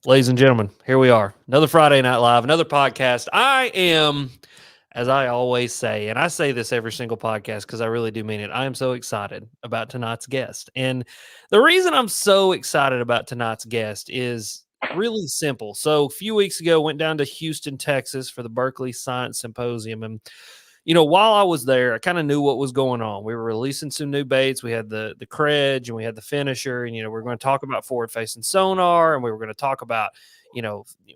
Ladies and gentlemen, here we are. Another Friday Night Live, another podcast. I am, as I always say, and I say this every single podcast because I really do mean it, I am so excited about tonight's guest. And the reason I'm so excited about tonight's guest is really simple. So a few weeks ago, went down to Houston, Texas for the Berkeley Science Symposium. And while I was there, I kind of knew what was going on. We were releasing some new baits. We had the Credge and we had the Finisher, and we're going to talk about forward-facing sonar, and we were going to talk about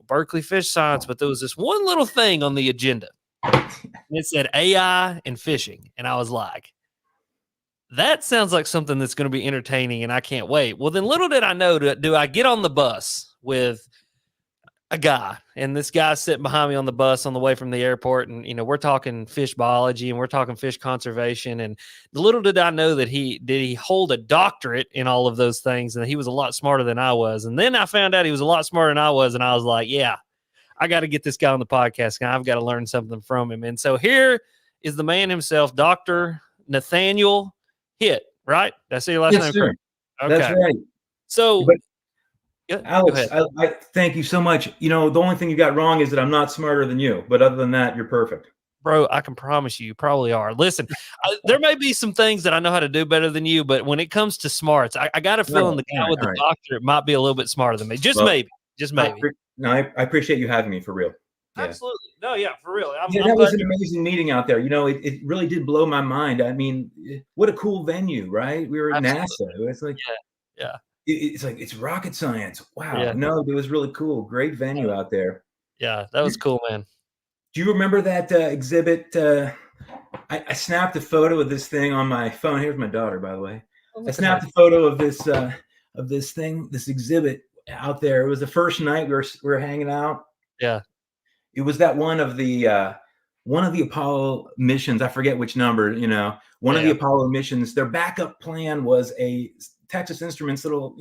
Berkeley fish science. But there was this one little thing on the agenda, and it said AI and fishing, and I was like, that sounds like something that's going to be entertaining, and I can't wait. Well, then little did I know, do I get on the bus with a guy, and this guy's sitting behind me on the bus on the way from the airport, and we're talking fish biology and we're talking fish conservation, and little did I know that he hold a doctorate in all of those things, and he was a lot smarter than I was. And then I found out he was a lot smarter than I was, and I was like, yeah, I got to get this guy on the podcast, and I've got to learn something from him. And so here is the man himself, Dr. Nathaniel Hitt, right? Did I say your last name correct? Okay. That's right. So yeah, Alex, I thank you so much. The only thing you got wrong is that I'm not smarter than you, but other than that, you're perfect. Bro, I can promise you probably are. Listen, there may be some things that I know how to do better than you, but when it comes to smarts, I got a feeling the guy with the doctorate might be a little bit smarter than me. Just maybe. I appreciate you having me, for real. Yeah. Absolutely. No, yeah, for real. That was an amazing meeting out there. It really did blow my mind. I mean, what a cool venue, right? We were at NASA. It's like, yeah. It's like, it's rocket science. Wow. Yeah. No, it was really cool. Great venue out there. Yeah, that was cool, man. Do you remember that exhibit? I snapped a photo of this thing on my phone. Here's my daughter, by the way. I snapped a photo of this thing, this exhibit out there. It was the first night we were hanging out. Yeah. It was that one of the Apollo missions. I forget which number, one of the Apollo missions. Their backup plan was a Texas Instruments little,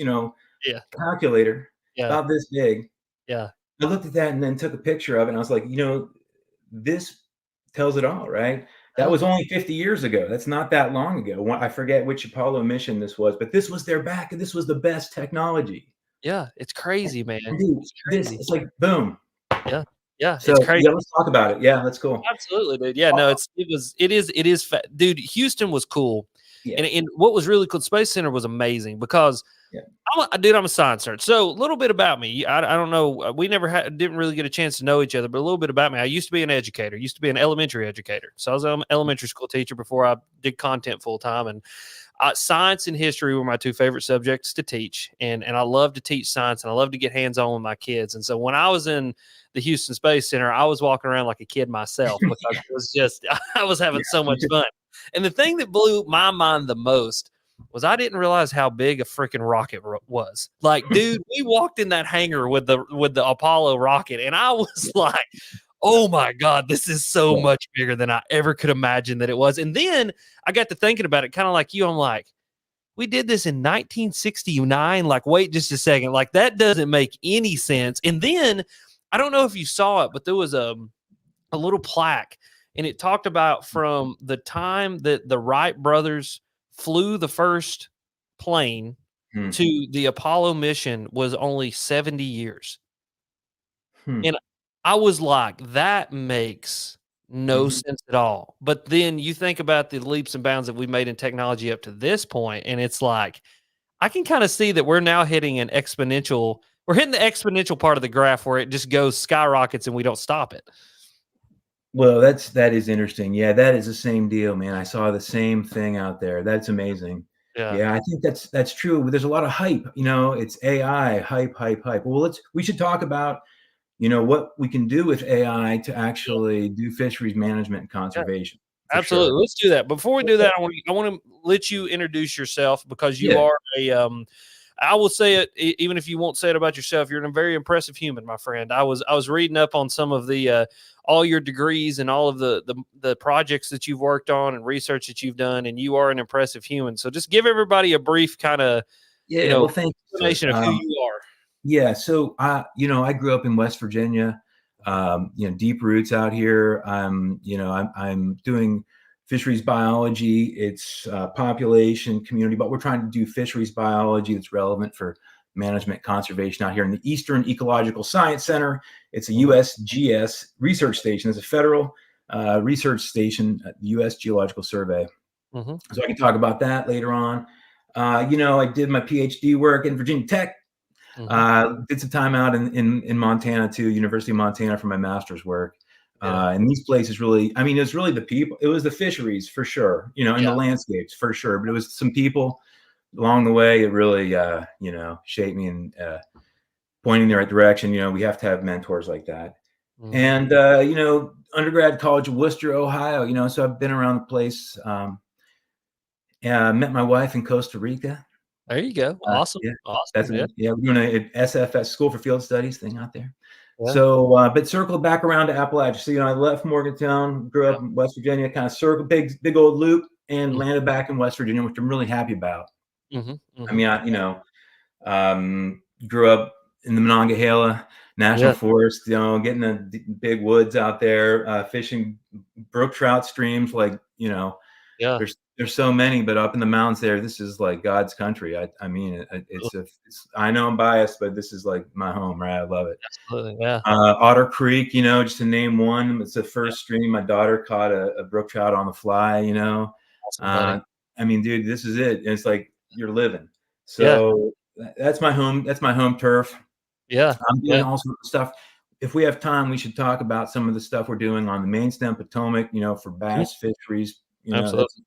calculator about this big. Yeah. I looked at that and then took a picture of it, and I was like, this tells it all, right? That was only 50 years ago. That's not that long ago. I forget which Apollo mission this was, but this was their back, and this was the best technology. Yeah, it's crazy, man. Dude, it's crazy. It's like boom. Yeah. Yeah, so, it's crazy. Yeah, let's talk about it. Yeah, that's cool. Absolutely, dude. Yeah, no, it is. Dude, Houston was cool, and what was really cool, Space Center was amazing because I'm a science nerd. So a little bit about me. I don't know. We never didn't really get a chance to know each other, but a little bit about me. I used to be an educator. Used to be an elementary educator. So I was an elementary school teacher before I did content full time, and science and history were my two favorite subjects to teach, and I love to teach science, and I love to get hands on with my kids. And so when I was in the Houston Space Center, I was walking around like a kid myself because it was just I was having so much fun. And the thing that blew my mind the most was I didn't realize how big a freaking rocket was. Like, dude, we walked in that hangar with the Apollo rocket, and I was like, oh my God, this is so much bigger than I ever could imagine that it was. And then I got to thinking about it kind of like you. I'm like, we did this in 1969. Like, wait just a second. Like, that doesn't make any sense. And then I don't know if you saw it, but there was a little plaque, and it talked about from the time that the Wright brothers flew the first plane to the Apollo mission was only 70 years. And I was like, that makes no sense at all. But then you think about the leaps and bounds that we made in technology up to this point, and it's like, I can kind of see that we're now hitting an exponential. We're hitting the exponential part of the graph where it just goes skyrockets and we don't stop it. Well, that is interesting. Yeah, that is the same deal, man. I saw the same thing out there. That's amazing. Yeah, I think that's true. There's a lot of hype. It's AI hype. Well, we should talk about what we can do with AI to actually do fisheries management and conservation. Absolutely. Sure. Let's do that. Before we do that, I want to let you introduce yourself because you are I will say it, even if you won't say it about yourself, you're a very impressive human, my friend. I was reading up on some of the all your degrees and all of the projects that you've worked on and research that you've done, and you are an impressive human. So just give everybody a brief kind of explanation of who you are. Yeah. So I grew up in West Virginia. Deep roots out here. I'm doing fisheries biology. It's population, community, but we're trying to do fisheries biology that's relevant for management conservation out here in the Eastern Ecological Science Center. It's a USGS research station. It's a federal research station at the U.S. Geological Survey. So I can talk about that later on. I did my PhD work in Virginia Tech. Did some time out in Montana too, University of Montana, for my master's work. And these places really, I mean, it was really the people, it was the fisheries for sure, and the landscapes for sure, but it was some people along the way. It really, shaped me and pointing in the right direction. We have to have mentors like that. And, undergrad college of Worcester, Ohio, so I've been around the place. Met my wife in Costa Rica. There you go. Awesome. Awesome. We're doing a SFS, School for Field Studies thing out there. So, but circled back around to Appalachia. So, I left Morgantown, grew up in West Virginia, kind of circled big old loop, and landed back in West Virginia, which I'm really happy about. I mean, grew up in the Monongahela National Forest, getting the big woods out there, fishing brook trout streams, there's so many, but up in the mountains there, this is like God's country. I mean, I know I'm biased, but this is like my home, right? I love it. Absolutely, yeah. Otter Creek, just to name one, it's the first stream. My daughter caught a brook trout on the fly, Awesome, I mean, dude, this is it. It's like you're living. So that's my home. That's my home turf. Yeah. I'm doing all sorts of stuff. If we have time, we should talk about some of the stuff we're doing on the main stem Potomac, for bass fisheries. Absolutely.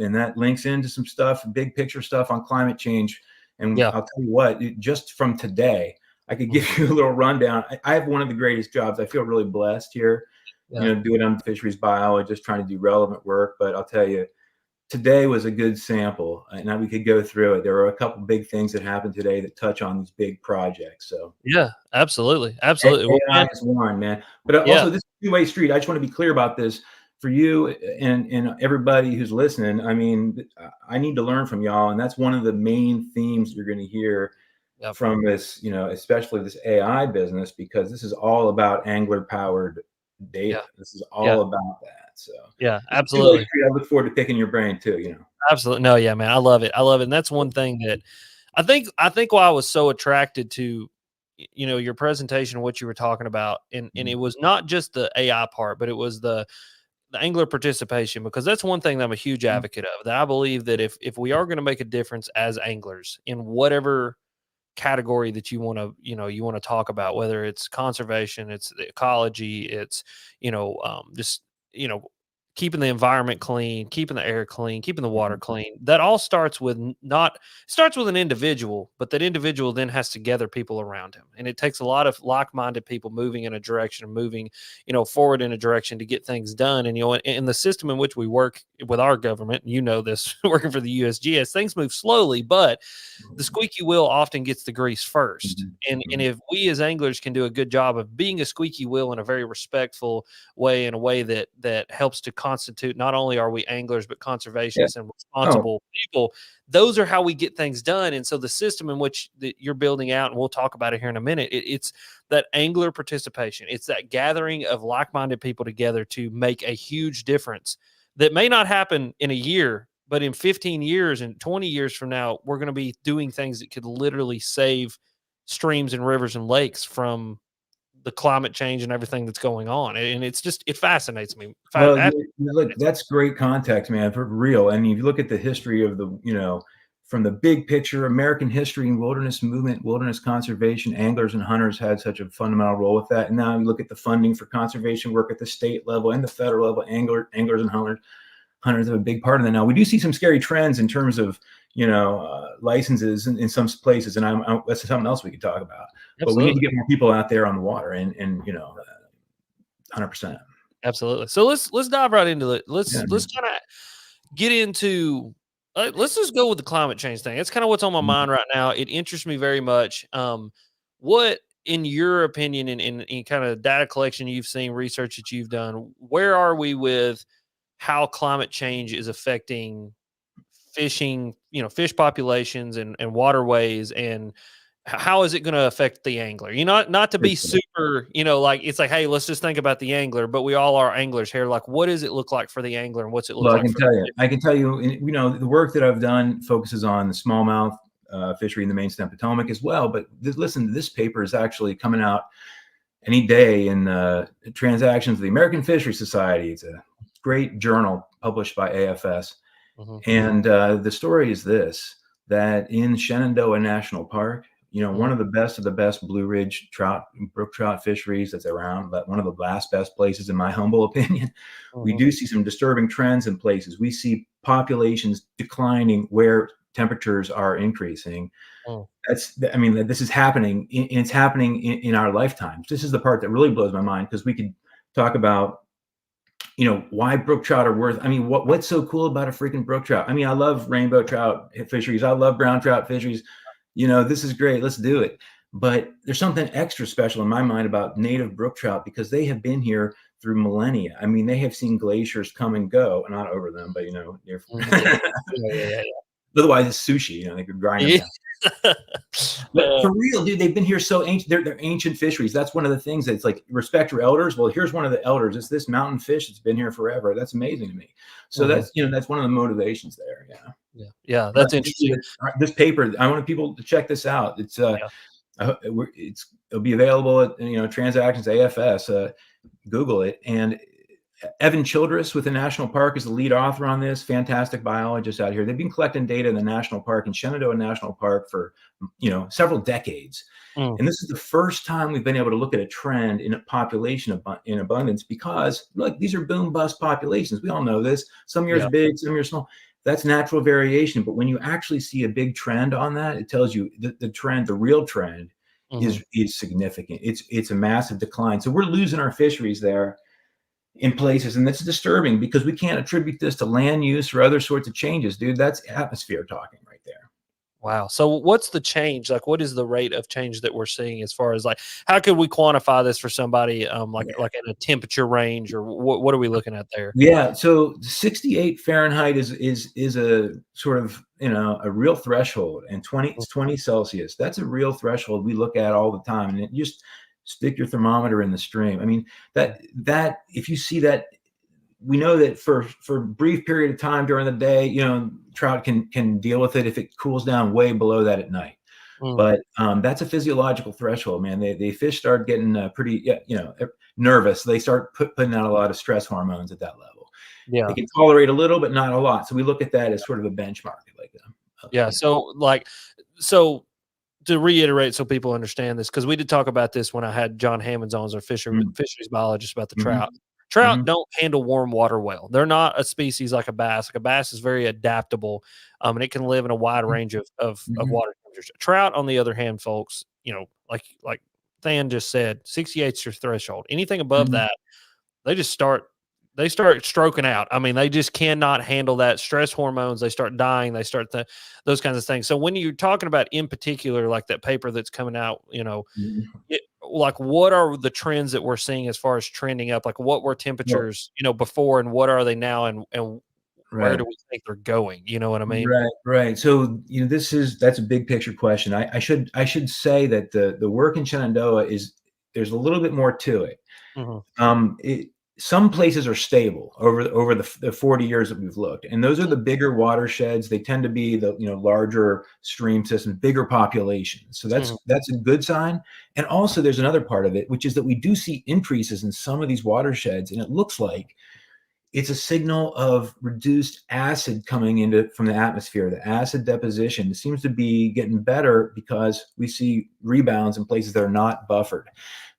And that links into some stuff, big picture stuff on climate change. And I'll tell you what, just from today, I could give you a little rundown. I have one of the greatest jobs. I feel really blessed here, doing I'm a fisheries biologist, trying to do relevant work. But I'll tell you, today was a good sample, and we could go through it. There were a couple big things that happened today that touch on these big projects. So yeah, absolutely. AI is one, man. But also, this is a two-way street. I just want to be clear about this. For you and everybody who's listening, I mean, I need to learn from y'all. And that's one of the main themes you're going to hear from this, especially this AI business, because this is all about angler powered data. This is all about that. So yeah, absolutely. I look forward to picking your brain too, Absolutely. No, yeah, man. I love it. And that's one thing that I think why I was so attracted to, your presentation, what you were talking about. And it was not just the AI part, but it was the angler participation, because that's one thing that I'm a huge advocate of, that I believe that if we are going to make a difference as anglers in whatever category that you want to talk about, whether it's conservation, it's the ecology, it's, just, keeping the environment clean, keeping the air clean, keeping the water clean. That all starts with an individual, but that individual then has to gather people around him. And it takes a lot of like-minded people moving in a direction, moving, forward in a direction to get things done. And, in the system in which we work with our government, this, working for the USGS, things move slowly, but the squeaky wheel often gets the grease first. And if we as anglers can do a good job of being a squeaky wheel in a very respectful way, in a way that helps to constitute, not only are we anglers, but conservationists and responsible people, those are how we get things done. And so the system in which you're building out, and we'll talk about it here in a minute, it's that angler participation. It's that gathering of like-minded people together to make a huge difference that may not happen in a year, but in 15 years and 20 years from now, we're going to be doing things that could literally save streams and rivers and lakes from the climate change and everything that's going on. And it fascinates me. Well, look, that's great context, man, for real. And if you look at the history of from the big picture, American history and wilderness movement, wilderness conservation, anglers and hunters had such a fundamental role with that. And now you look at the funding for conservation work at the state level and the federal level, anglers and hunters have a big part of that. Now we do see some scary trends in terms of, licenses in some places. And that's something else we could talk about. Absolutely. But we need to get more people out there on the water and 100%. Absolutely. So let's dive right into it. Let's kind of get into, let's just go with the climate change thing. It's kind of what's on my mind right now. It interests me very much. What, in your opinion, in kind of data collection you've seen, research that you've done, where are we with how climate change is affecting fishing, fish populations and waterways, and how is it going to affect the angler? Not to be super, it's like, hey, let's just think about the angler, but we all are anglers here. Like, what does it look like for the angler, and what's it look like? I can tell you, the work that I've done focuses on the smallmouth fishery in the main stem Potomac as well. But listen, this paper is actually coming out any day in Transactions of the American Fishery Society. It's a great journal published by AFS. And the story is this, that in Shenandoah National Park, one of the best Blue Ridge trout, brook trout fisheries that's around, but one of the last best places in my humble opinion, we do see some disturbing trends in places. We see populations declining where temperatures are increasing. This is happening, and it's happening in our lifetimes. This is the part that really blows my mind, because we could talk about, why brook trout are worth. What's so cool about a freaking brook trout? I love rainbow trout fisheries. I love brown trout fisheries. This is great. Let's do it. But there's something extra special in my mind about native brook trout, because they have been here through millennia. they have seen glaciers come and go, not over them, but otherwise it's sushi. They could grind them down. But for real, dude, they've been here so ancient. They're ancient fisheries. That's one of the things that's like, respect your elders. Well, here's one of the elders. It's this mountain fish that's been here forever. That's amazing to me. So that's one of the motivations there. Yeah, that's interesting. This paper, I want people to check this out. It's it'll be available at Transactions AFS. Google it. And Evan Childress with the National Park is the lead author on this. Fantastic biologist out here. They've been collecting data in the National Park, in Shenandoah National Park, for several decades. And this is the first time we've been able to look at a trend in a population in abundance, because look, these are boom bust populations. We all know this. Some years big, some years small. That's natural variation. But when you actually see a big trend on that, it tells you the trend, the real trend, is significant. It's a massive decline. So we're losing our fisheries there in places, and that's disturbing, because we can't attribute this to land use or other sorts of changes, dude. That's atmosphere talking right there. Wow. So what's the change? Like, what is the rate of change that we're seeing, as far as, like, how could we quantify this for somebody, like in a temperature range, or what are we looking at there? Yeah. So 68 Fahrenheit is a sort of, a real threshold, and 20 Celsius. That's a real threshold we look at all the time. And it just stick your thermometer in the stream. That if you see that, we know that for a brief period of time during the day, trout can deal with it if it cools down way below that at night. But that's a physiological threshold, man. The fish start getting pretty, nervous. They start putting out a lot of stress hormones at that level. They can tolerate a little, but not a lot. So we look at that as sort of a benchmark, like So to reiterate, so people understand this, because we did talk about this when I had John Hammonds on, as our fisheries biologist, about the trout. Trout don't handle warm water well. They're not a species like a bass. Like a bass is very adaptable, and it can live in a wide range of water temperatures. Trout, on the other hand, folks, like Than just said, 68 is your threshold. Anything above that, they start stroking out. They just cannot handle that. Stress hormones, they start dying. They start those kinds of things. So when you're talking about, in particular, like that paper that's coming out, like, what are the trends that we're seeing as far as trending up? Like, what were temperatures, before, and what are they now, and where do we think they're going? You know what I mean? Right. So, that's a big picture question. I should say that the work in Shenandoah there's a little bit more to it. Some places are stable over the 40 years that we've looked, and those are the bigger watersheds. They tend to be the larger stream systems, bigger populations. So that's a good sign. And also, there's another part of it, which is that we do see increases in some of these watersheds, and it looks like it's a signal of reduced acid coming from the atmosphere. The acid deposition seems to be getting better, because we see rebounds in places that are not buffered.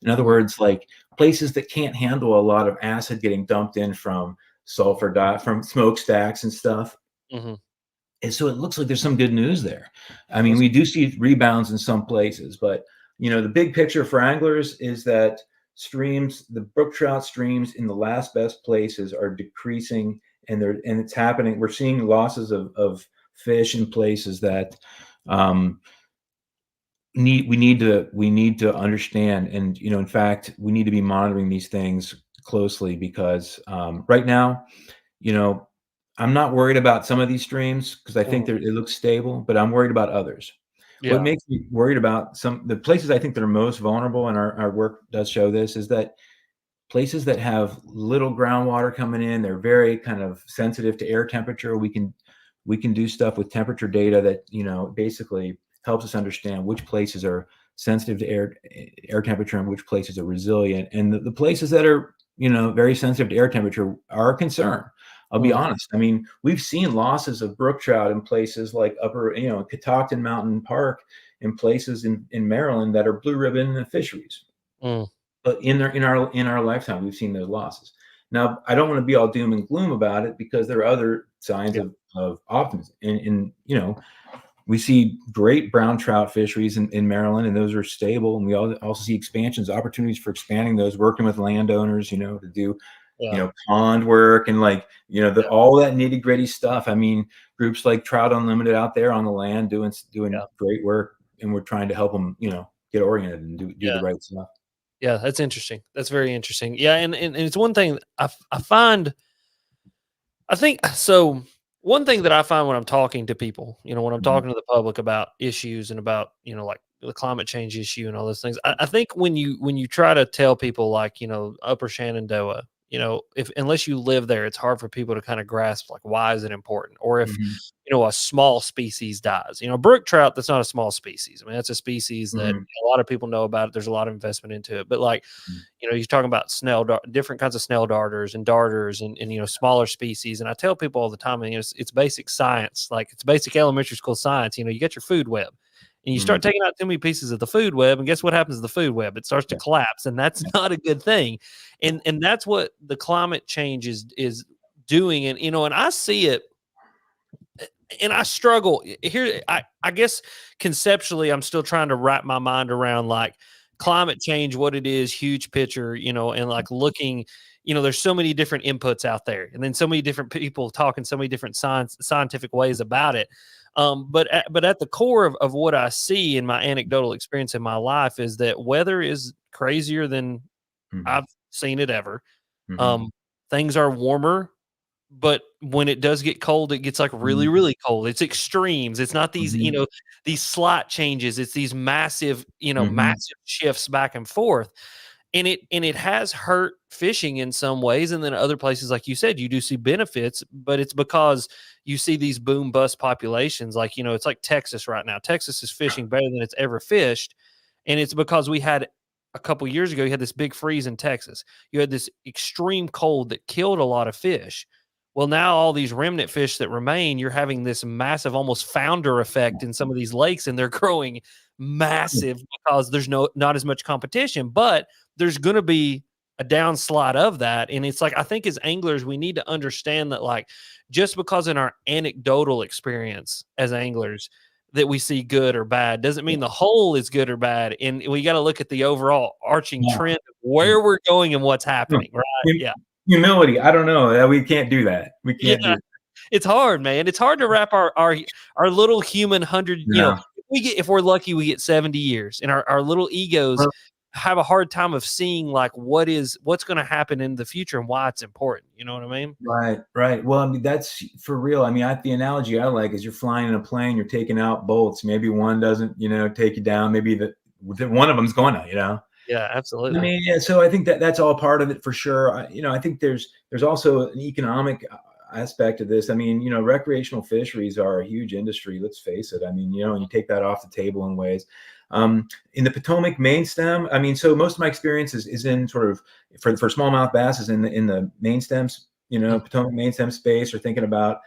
In other words, like places that can't handle a lot of acid getting dumped in from from smokestacks and stuff. And so it looks like there's some good news there. We do see rebounds in some places, but the big picture for anglers is that the brook trout streams in the last best places are decreasing, and it's happening. We're seeing losses of fish in places that we need to understand. And in fact, we need to be monitoring these things closely, because right now, I'm not worried about some of these streams, because I think it looks stable, but I'm worried about others. What makes me worried about the places I think that are most vulnerable, and our work does show this, is that places that have little groundwater coming in, they're very kind of sensitive to air temperature. We we can do stuff with temperature data that, you know, basically helps us understand which places are sensitive to air temperature and which places are resilient. And the places that are, you know, very sensitive to air temperature are a concern. I'll be honest. I mean, we've seen losses of brook trout in places like Catoctin Mountain Park, in places in Maryland that are blue ribbon fisheries. But in our lifetime, we've seen those losses. Now, I don't want to be all doom and gloom about it, because there are other signs of optimism. And you know, we see great brown trout fisheries in Maryland, and those are stable. And we also see expansions, opportunities for expanding those, working with landowners, you know, to do, you know, pond work and, like, you know, all that nitty gritty stuff. I mean, groups like Trout Unlimited out there on the land doing great work, and we're trying to help them, you know, get oriented and do the right stuff. Yeah, that's interesting. That's very interesting. Yeah, and it's one thing I find. I think so. One thing that I find when I'm talking to people, you know, when I'm talking to the public about issues and about, you know, like the climate change issue and all those things, I think when you try to tell people, like, you know, Upper Shenandoah, you know, unless you live there, it's hard for people to kind of grasp, like, why is it important? Or if, you know, a small species dies, you know, brook trout, that's not a small species. I mean, that's a species that a lot of people know about it. There's a lot of investment into it. But, like, you know, you're talking about different kinds of snail darters and darters and, you know, smaller species. And I tell people all the time, and, you know, it's basic science, like it's basic elementary school science. You know, you get your food web, and you start taking out too many pieces of the food web, and guess what happens to the food web? It starts to collapse, and that's not a good thing. And that's what the climate change is doing. And, you know, and I see it, and I struggle here. I guess conceptually, I'm still trying to wrap my mind around, like, climate change, what it is, huge picture, you know, and, like, looking, you know, there's so many different inputs out there, and then so many different people talking so many different scientific ways about it. But at the core of what I see in my anecdotal experience in my life is that weather is crazier than I've seen it ever. Things are warmer, but when it does get cold, it gets, like, really, really cold. It's extremes. It's not these, you know, these slight changes. It's these massive, you know, massive shifts back and forth. And it has hurt fishing in some ways. And then other places, like you said, you do see benefits, but it's because you see these boom bust populations. Like, you know, it's like Texas right now. Texas is fishing better than it's ever fished. And it's because we had a couple years ago, you had this big freeze in Texas. You had this extreme cold that killed a lot of fish. Well, now all these remnant fish that remain, you're having this massive, almost founder effect in some of these lakes, and they're growing massive because there's not as much competition. But there's going to be a downslide of that. And it's like, I think as anglers, we need to understand that, like, just because in our anecdotal experience as anglers that we see good or bad doesn't mean the whole is good or bad. And we got to look at the overall arching trend of where we're going and what's happening, right? Yeah. Humility. I don't know. We can't do that. We can't do that. It's hard, man. It's hard to wrap our little human 100, you know, if we're lucky, we get 70 years, and our little egos have a hard time of seeing, like, what's going to happen in the future and why it's important. You know what I mean? Right. Well, I mean, that's for real. I mean, the analogy I like is you're flying in a plane, you're taking out bolts. Maybe one doesn't, you know, take you down. Maybe one of them's going to, you know. Yeah, absolutely. I mean, yeah. So I think that's all part of it for sure. You know, I think there's also an economic aspect of this. I mean, you know, recreational fisheries are a huge industry. Let's face it. I mean, you know, you take that off the table in ways. In the Potomac main stem, I mean, so most of my experience is in sort of for smallmouth bass is in the main stems, you know, Potomac main stem space, or thinking about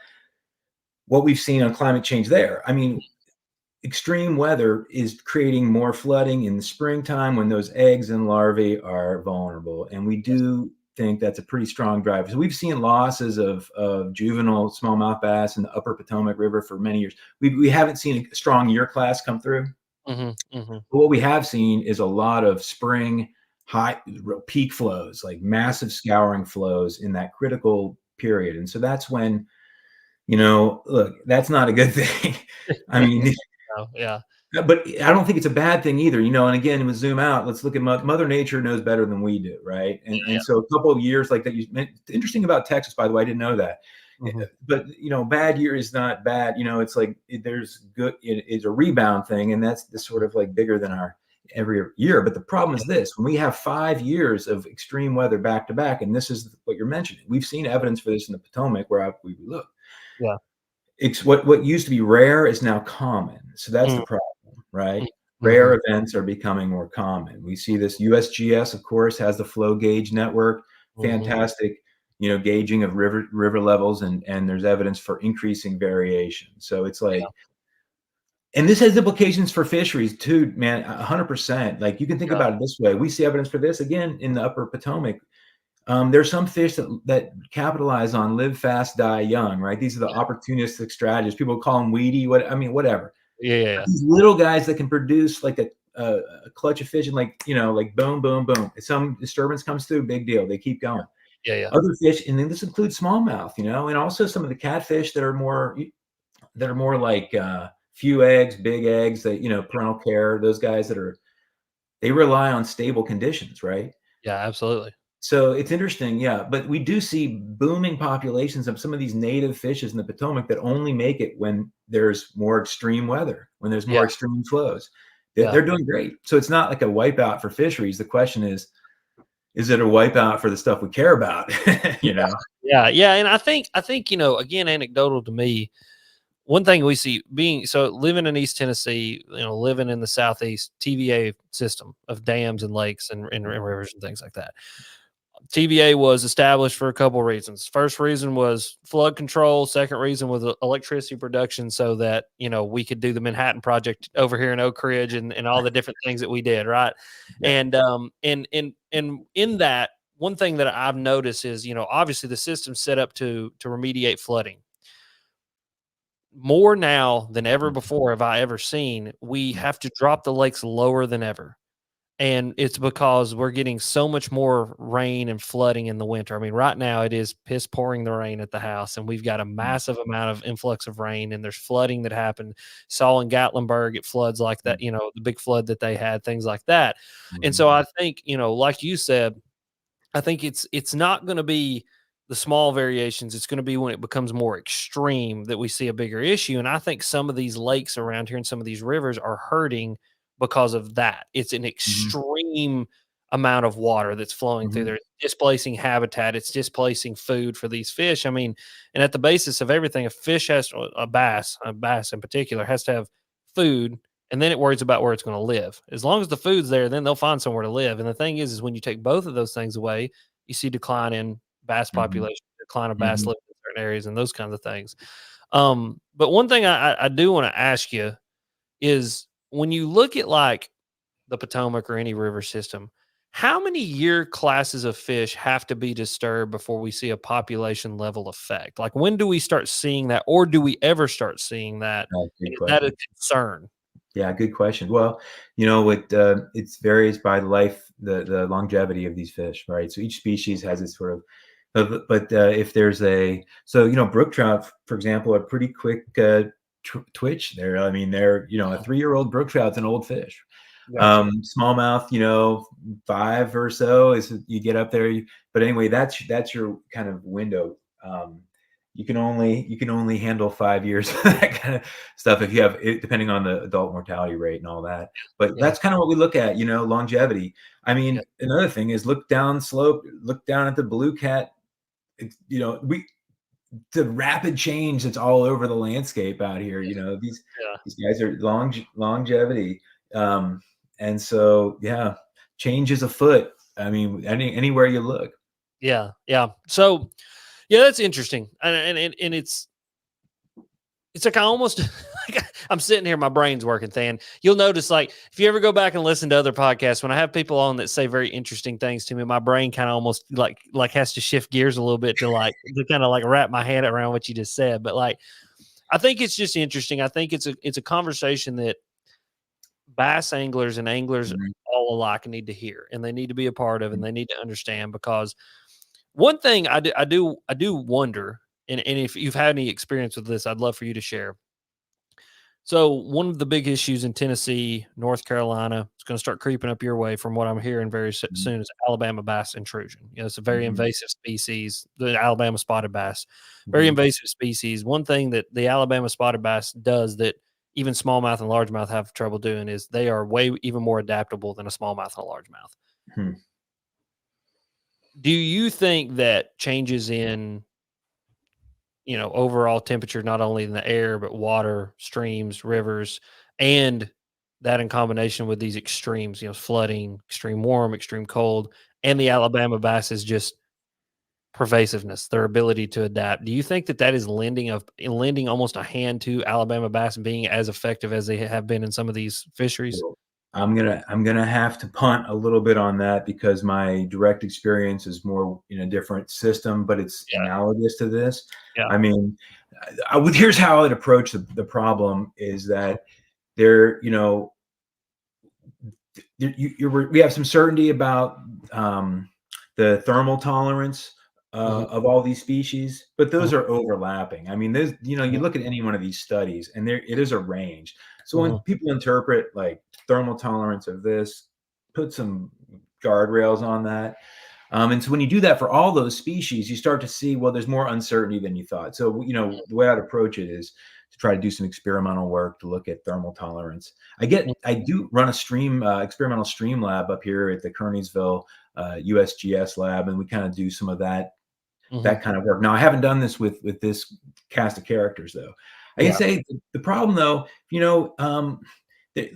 what we've seen on climate change there. I mean, extreme weather is creating more flooding in the springtime when those eggs and larvae are vulnerable. And we do think that's a pretty strong driver. So we've seen losses of juvenile smallmouth bass in the upper Potomac River for many years. We haven't seen a strong year class come through. But what we have seen is a lot of spring high peak flows, like massive scouring flows in that critical period. And so that's when, you know, look, that's not a good thing. I mean, yeah. But I don't think it's a bad thing either, you know. And again, we zoom out. Let's look at Mother Nature knows better than we do, right? And so a couple of years like that. Interesting about Texas, by the way, I didn't know that. But you know, bad year is not bad. You know, it's like there's good. It's a rebound thing, and that's the sort of like bigger than our every year. But the problem is this: when we have 5 years of extreme weather back to back, and this is what you're mentioning, we've seen evidence for this in the Potomac where we look. Yeah. it's what used to be rare is now common. So that's the problem, right? Rare events are becoming more common. We see this. USGS, of course, has the flow gauge network, fantastic, gauging of river levels, and there's evidence for increasing variation. So it's like, and this has implications for fisheries too, man. 100%. Like, you can think about it this way: we see evidence for this again in the Upper Potomac. There's some fish that capitalize on live fast, die young, right? These are the opportunistic strategies. People call them weedy, whatever. Yeah. These little guys that can produce like a clutch of fish and like boom, boom, boom. If some disturbance comes through, big deal. They keep going. Yeah. Other fish, and then this includes smallmouth, and also some of the catfish that are more like few eggs, big eggs, that, parental care, those guys they rely on stable conditions, right? Yeah, absolutely. So it's interesting, yeah. But we do see booming populations of some of these native fishes in the Potomac that only make it when there's more extreme weather, when there's more extreme flows. They're doing great. So it's not like a wipeout for fisheries. The question is it a wipeout for the stuff we care about? Yeah. And I think, again, anecdotal to me, one thing we see living in East Tennessee, living in the Southeast, TVA system of dams and lakes and rivers and things like that. TVA was established for a couple of reasons. First reason was flood control. Second reason was electricity production, so that we could do the Manhattan Project over here in Oak Ridge and all the different things that we did, right? Yeah. And in that, one thing that I've noticed is obviously the system's set up to remediate flooding. More now than ever before have I ever seen. We have to drop the lakes lower than ever. And it's because we're getting so much more rain and flooding in the winter. I mean, right now it is piss pouring the rain at the house, and we've got a massive amount of influx of rain, and there's flooding that happened. Saw in Gatlinburg, it floods like that, the big flood that they had, things like that. And so I think, like you said, I think it's not going to be the small variations. It's going to be when it becomes more extreme that we see a bigger issue. And I think some of these lakes around here and some of these rivers are hurting because of that. It's an extreme amount of water that's flowing through there. It's displacing habitat. It's displacing food for these fish. I mean, and at the basis of everything, a bass in particular, has to have food, and then it worries about where it's going to live. As long as the food's there, then they'll find somewhere to live. And the thing is when you take both of those things away, you see decline in bass population, decline of bass living in certain areas, and those kinds of things. But one thing I do want to ask you is, when you look at like the Potomac or any river system, how many year classes of fish have to be disturbed before we see a population level effect? Like, when do we start seeing that, or do we ever start seeing that? Is that a concern? Yeah, good question. Well, it varies by the longevity of these fish, right? So each species has its sort of, but if there's brook trout, for example, are pretty quick twitch there. I mean, they're, a 3-year-old brook trout's an old fish. Gotcha. Smallmouth, 5 or so is you get up there. But anyway, that's your kind of window. You can only handle 5 years, that kind of stuff, if you have it, depending on the adult mortality rate and all that. But that's kind of what we look at, longevity. I mean, another thing is look down at the blue cat. It's, the rapid change that's all over the landscape out here. These guys are longevity. And so, change is afoot. I mean, anywhere you look. Yeah. So, that's interesting. And it's like I almost like I'm sitting here, my brain's working, Than. You'll notice, like, if you ever go back and listen to other podcasts, when I have people on that say very interesting things to me, my brain kind of almost like has to shift gears a little bit to kind of like wrap my head around what you just said. But like, I think it's just interesting. I think it's a conversation that bass anglers and anglers all alike need to hear, and they need to be a part of, and they need to understand. Because one thing I do wonder, and if you've had any experience with this, I'd love for you to share. So one of the big issues in Tennessee, North Carolina, it's going to start creeping up your way from what I'm hearing very soon, is Alabama bass intrusion. It's a very invasive species, the Alabama spotted bass, very invasive species. One thing that the Alabama spotted bass does that even smallmouth and largemouth have trouble doing is they are even more adaptable than a smallmouth and a largemouth. Do you think that changes in overall temperature, not only in the air, but water, streams, rivers, and that in combination with these extremes, flooding, extreme warm, extreme cold, and the Alabama bass is just pervasiveness, their ability to adapt. Do you think that is lending almost a hand to Alabama bass being as effective as they have been in some of these fisheries? Well, I'm gonna have to punt a little bit on that because my direct experience is more in a different system, but it's Yeah, analogous to this. yeah. I mean, here's how I'd approach the problem is that there, we have some certainty about the thermal tolerance Mhm, of all these species, but mhm, those are overlapping. I mean, there's, you mhm, look at any one of these studies, and it is a range. So when mhm, people interpret like thermal tolerance of this, put some guardrails on that. And so when you do that for all those species, you start to see, well, there's more uncertainty than you thought. So, the way I'd approach it is to try to do some experimental work to look at thermal tolerance. I do run a experimental stream lab up here at the Kearneysville USGS lab, and we kind of do some of mhm. that kind of work. Now, I haven't done this with this cast of characters though. I can Yeah. say the problem though, the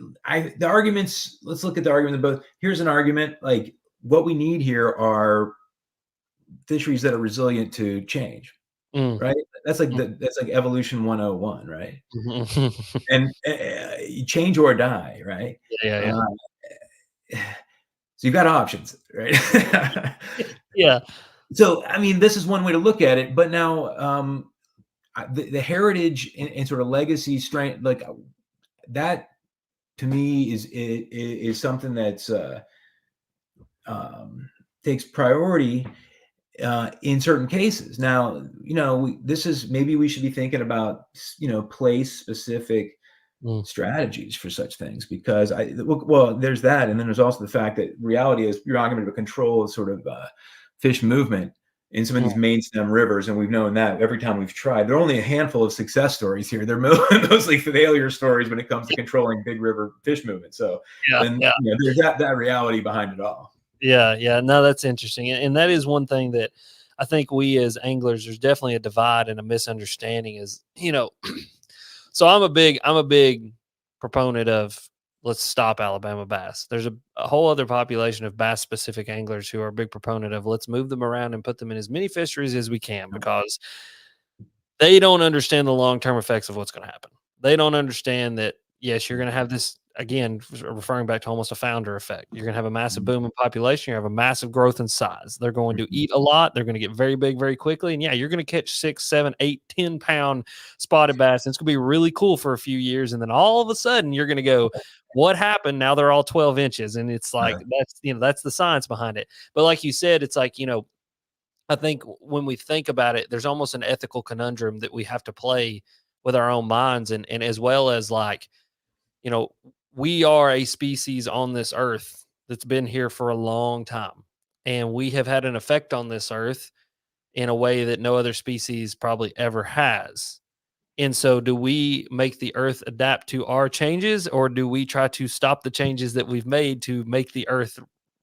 arguments. Let's look at the argument of both. Here's an argument like what we need here are fisheries that are resilient to change, Mm, right? mm, That's like evolution 101, right? mhm. And you change or die, right? Yeah, yeah, Uh, so you've got options, right? yeah. Yeah. So I mean, this is one way to look at it. But now, the heritage and sort of legacy strength, like that, to me is something that's takes priority in certain cases. Now, this is maybe we should be thinking about, place specific Mm, strategies for such things because well, there's that. And then there's also the fact that reality is you're not going to be able to control sort of fish movement in some of mm, these main stem rivers. And we've known that every time we've tried. There are only a handful of success stories here. They're mostly failure stories when it comes to controlling big river fish movement. So yeah, then, yeah. there's that reality behind it all. Yeah, yeah. No, that's interesting. And that is one thing that I think we as anglers, there's definitely a divide and a misunderstanding is, so I'm a big proponent of let's stop Alabama bass. There's a whole other population of bass specific anglers who are a big proponent of let's move them around and put them in as many fisheries as we can because they don't understand the long-term effects of what's going to happen. They don't understand that, yes, you're going to have this again, referring back to almost a founder effect. You're going to have a massive boom in population. You have a massive growth in size. They're going to eat a lot. They're going to get very big very quickly. And yeah, you're going to catch 6, 7, 8, 10-pound spotted bass. And it's going to be really cool for a few years. And then all of a sudden you're going to go, what happened? Now they're all 12 inches. And it's like, that's the science behind it. But like you said, it's like, I think when we think about it, there's almost an ethical conundrum that we have to play with our own minds and as well as like, you know, we are a species on this earth that's been here for a long time. And we have had an effect on this earth in a way that no other species probably ever has. And so do we make the earth adapt to our changes or do we try to stop the changes that we've made to make the earth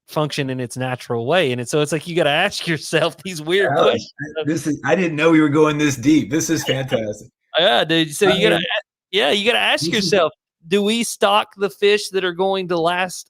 function in its natural way? And so it's like you got to ask yourself these weird Alex, questions of, I didn't know we were going this deep. This is fantastic. yeah, dude. So I you got to mean, yeah, you got to ask this is yourself, do we stock the fish that are going to last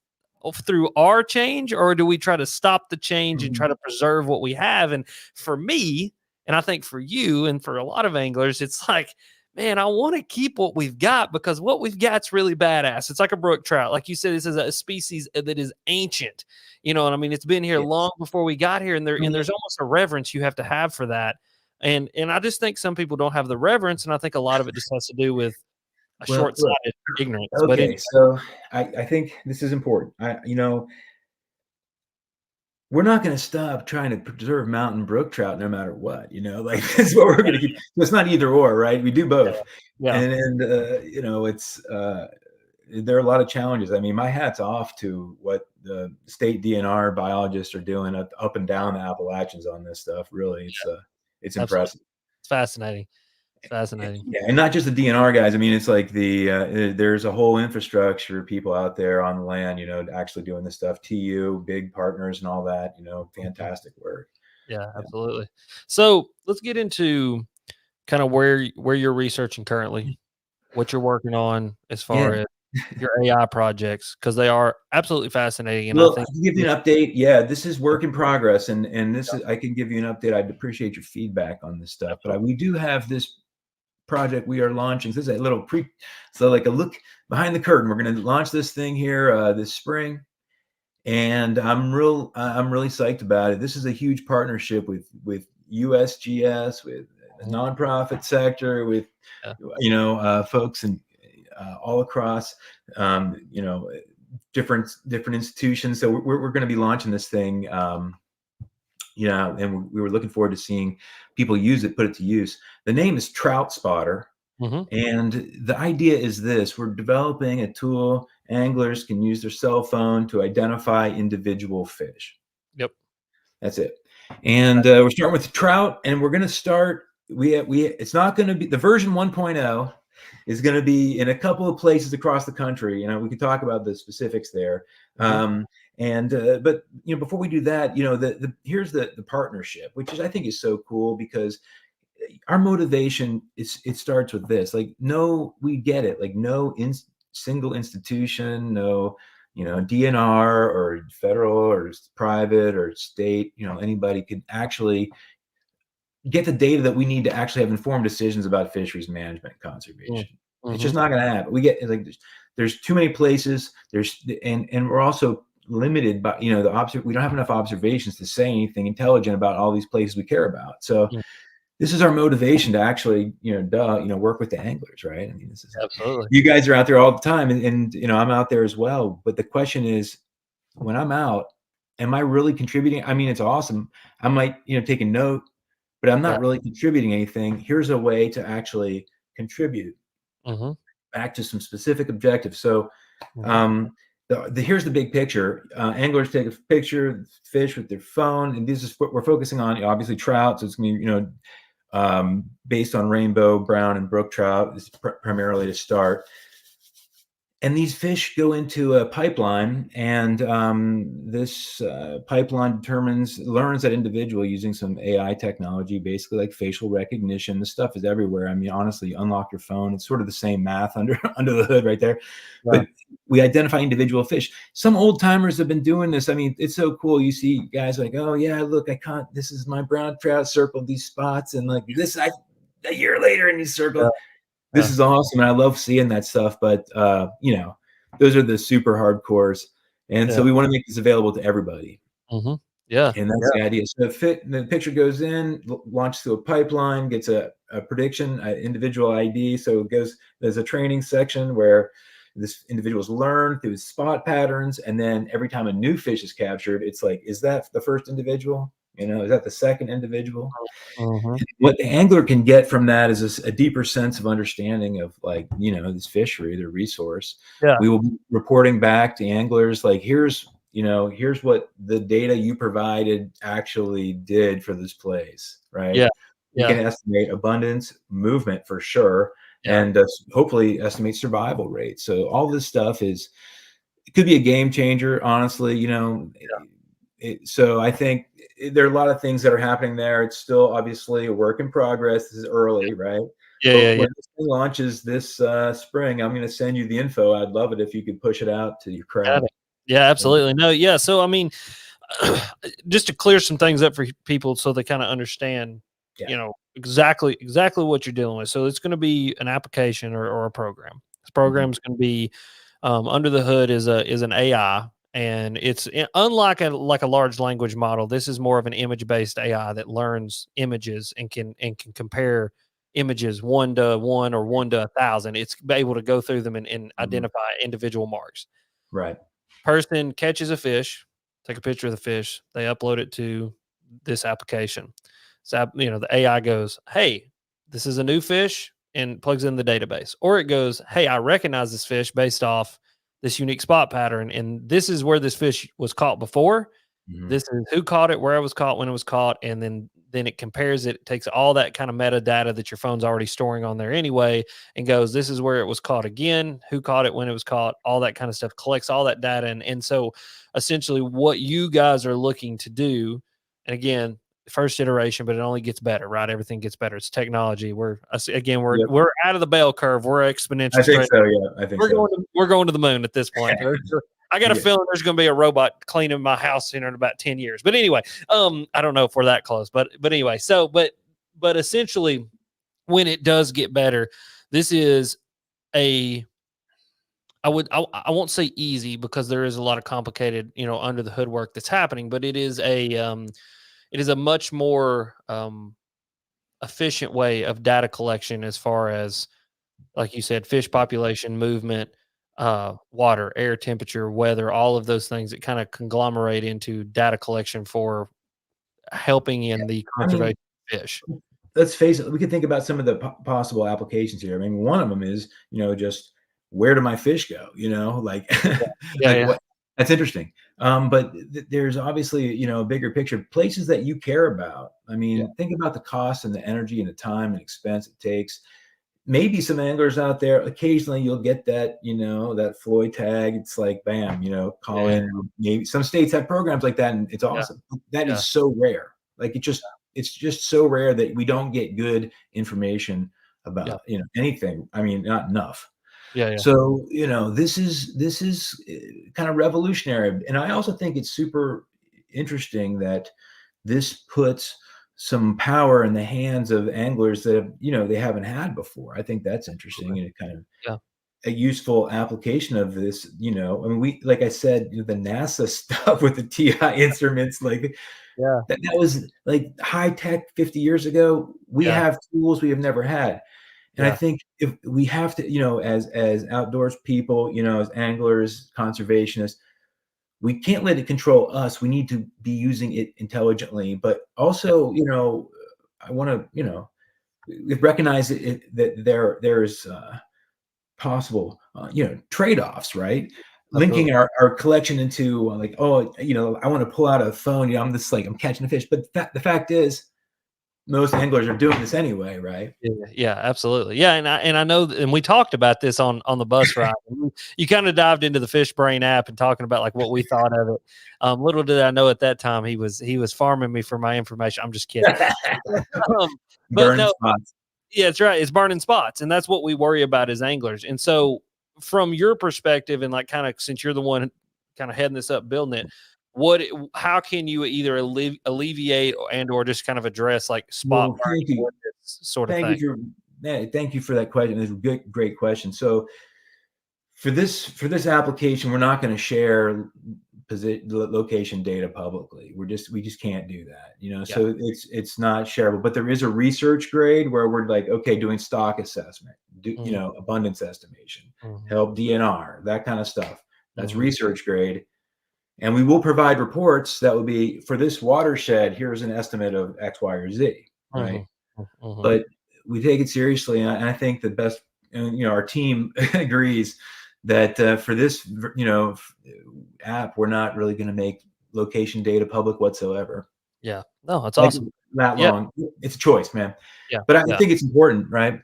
through our change or do we try to stop the change and try to preserve what we have? And for me, and I think for you and for a lot of anglers, it's like, man, I want to keep what we've got because what we've got's really badass. It's like a brook trout. Like you said, this is a species that is ancient, and I mean, it's been here yes. long before we got here. And I mean, there's almost a reverence you have to have for that. And I just think some people don't have the reverence. And I think a lot of it just has to do with a well, look, short-sighted ignorance. But okay, so I think this is important. We're not going to stop trying to preserve mountain brook trout no matter what. Like that's what we're going to keep. So it's not either or, right? We do yeah, both, yeah, and it's there are a lot of challenges. I mean, my hat's off to what the state DNR biologists are doing up and down the Appalachians on this stuff. Really, it's absolutely. impressive. It's fascinating. It's fascinating. Yeah, and not just the DNR guys. I mean, it's like there's a whole infrastructure of people out there on the land, actually doing this stuff. TU, big partners, and all that. Fantastic work. Yeah, Yeah. absolutely. So let's get into kind of where you're researching currently, what you're working on as far Yeah. as your AI projects, because they are absolutely fascinating. And I Well, think, I can give you an update. Yeah, this is work in progress, and this is I can give you an update. I'd appreciate your feedback on this stuff. But we do have this project we are launching. This is a little so like a look behind the curtain. We're going to launch this thing here this spring, and I'm really psyched about it. This is a huge partnership with USGS, with the nonprofit sector, with folks and all across different institutions. So we're going to be launching this thing. And we were looking forward to seeing people use it, put it to use. The name is Trout Spotter. And the idea is this: we're developing a tool anglers can use their cell phone to identify individual fish. Yep. That's it. And we're starting with trout, and we're going to start. It's not going to be the version 1.0 is going to be in a couple of places across the country. We can talk about the specifics there. But before we do that, here's the partnership, which I think is so cool, because our motivation it starts with this. Like, no, we get it. Like, no single institution, no DNR or federal or private or state, anybody could actually get the data that we need to actually have informed decisions about fisheries management and conservation. It's just not going to happen. We get there's too many places. And we're also limited by we don't have enough observations to say anything intelligent about all these places we care about. So this is our motivation to actually work with the anglers, right? I mean, this is absolutely. You guys are out there all the time, and I'm out there as well. But the question is, when I'm out, am I really contributing? I mean, it's awesome. I might take a note, but I'm not really contributing anything. Here's a way to actually contribute back to some specific objectives. So here's the big picture. Anglers take a picture of fish with their phone, and this is what we're focusing on. Obviously trout, so it's going to be based on rainbow, brown, and brook trout. This is primarily to start. And these fish go into a pipeline, and this pipeline learns that individual using some AI technology, basically like facial recognition. This stuff is everywhere. I mean, honestly, you unlock your phone, it's sort of the same math under the hood right there. Yeah. But we identify individual fish. Some old timers have been doing this. I mean, it's so cool. You see guys like, oh yeah, look, this is my brown trout circled these spots, and like this, a year later, and he's circled. Yeah. This is awesome, and I love seeing that stuff. But those are the super hardcores, and so we want to make this available to everybody. Yeah, and that's the idea. So the picture goes in, launches through a pipeline, gets a prediction, an individual ID. So there's a training section where this individual's learned through spot patterns, and then every time a new fish is captured, it's like, is that the first individual? Is that the second individual? What the angler can get from that is a deeper sense of understanding of this fishery, the resource. Yeah. We will be reporting back to anglers like, here's what the data you provided actually did for this place, right? Yeah. You can estimate abundance, movement for sure, and hopefully estimate survival rates. So all this stuff it could be a game changer, honestly. So I think there are a lot of things that are happening there. It's still obviously a work in progress. This is early, right? When this thing launches this spring, I'm going to send you the info. I'd love it if you could push it out to your crowd. Yeah, absolutely. No, yeah. So I mean, just to clear some things up for people so they kind of understand, exactly what you're dealing with. So it's going to be an application or a program. This program is going to be under the hood is an AI. And it's unlike a large language model. This is more of an image-based AI that learns images and can compare images 1 to 1 or 1 to 1,000. It's able to go through them and identify individual marks. Right. Person catches a fish, take a picture of the fish, they upload it to this application. So the AI goes, "Hey, this is a new fish," and plugs in the database. Or it goes, "Hey, I recognize this fish based off this unique spot pattern, and this is where this fish was caught before. This is who caught it, where it was caught, when it was caught," and then it compares it, takes all that kind of metadata that your phone's already storing on there anyway, and goes, "This is where it was caught again, who caught it, when it was caught," all that kind of stuff, collects all that data. And so essentially what you guys are looking to do, and again, first iteration, but it only gets better, right? Everything gets better. It's technology. We're Yep. out of the bell curve. We're exponential. I think so. Yeah, I think we're going to the moon at this point. I got a feeling there's going to be a robot cleaning my house here in about 10 years. But anyway, I don't know if we're that close, but anyway, so, but essentially when it does get better, this is I won't say easy, because there is a lot of complicated, under the hood work that's happening, but it is a much more efficient way of data collection, as far as, like you said, fish population, movement, water, air temperature, weather, all of those things that kind of conglomerate into data collection for helping in the conservation of fish. Let's face it, we could think about some of the possible applications here. I mean, one of them is, just where do my fish go? Like, what? That's interesting. But there's obviously, a bigger picture, places that you care about. I mean, think about the cost and the energy and the time and expense it takes. Maybe some anglers out there, occasionally you'll get that, that Floyd tag. It's like, bam, call in. Maybe some states have programs like that, and it's awesome. That is so rare. Like, it's just so rare that we don't get good information about, anything. I mean, not enough. So, this is kind of revolutionary. And I also think it's super interesting that this puts some power in the hands of anglers that they haven't had before. I think that's interesting, and kind of a useful application of this. I mean, like I said, the NASA stuff with the TI instruments, like that was like high tech 50 years ago. We have tools we have never had. And I think if we have to, as outdoors people, as anglers, conservationists, we can't let it control us. We need to be using it intelligently, but also, I want to, recognize that there's possible, trade-offs, right? Linking our collection into like, I want to pull out a phone. I'm catching a fish, but the fact is, most anglers are doing this anyway, right? Yeah, absolutely. Yeah, and I know, and we talked about this on the bus ride. You kind of dived into the Fish Brain app and talking about like what we thought of it. Little did I know at that time he was farming me for my information. I'm just kidding. But no, spots. Yeah, that's right. It's burning spots, and that's what we worry about as anglers. And so, from your perspective, and like kind of since you're the one kind of heading this up, building it, how can you either alleviate or just kind of address like spot burning sort of thing? Thank you for that question. It's a great question. So for this application, we're not going to share location data publicly. We just can't do that. So it's not shareable, but there is a research grade where we're like, okay, doing stock assessment, abundance estimation, help DNR, that kind of stuff. That's research grade. And we will provide reports that will be, for this watershed, here's an estimate of X, Y, or Z, right? But we take it seriously, and I think the best, our team agrees that for this, app, we're not really going to make location data public whatsoever. Yeah, no, that's awesome. That long, it's a choice, man. Yeah, but I think it's important, right?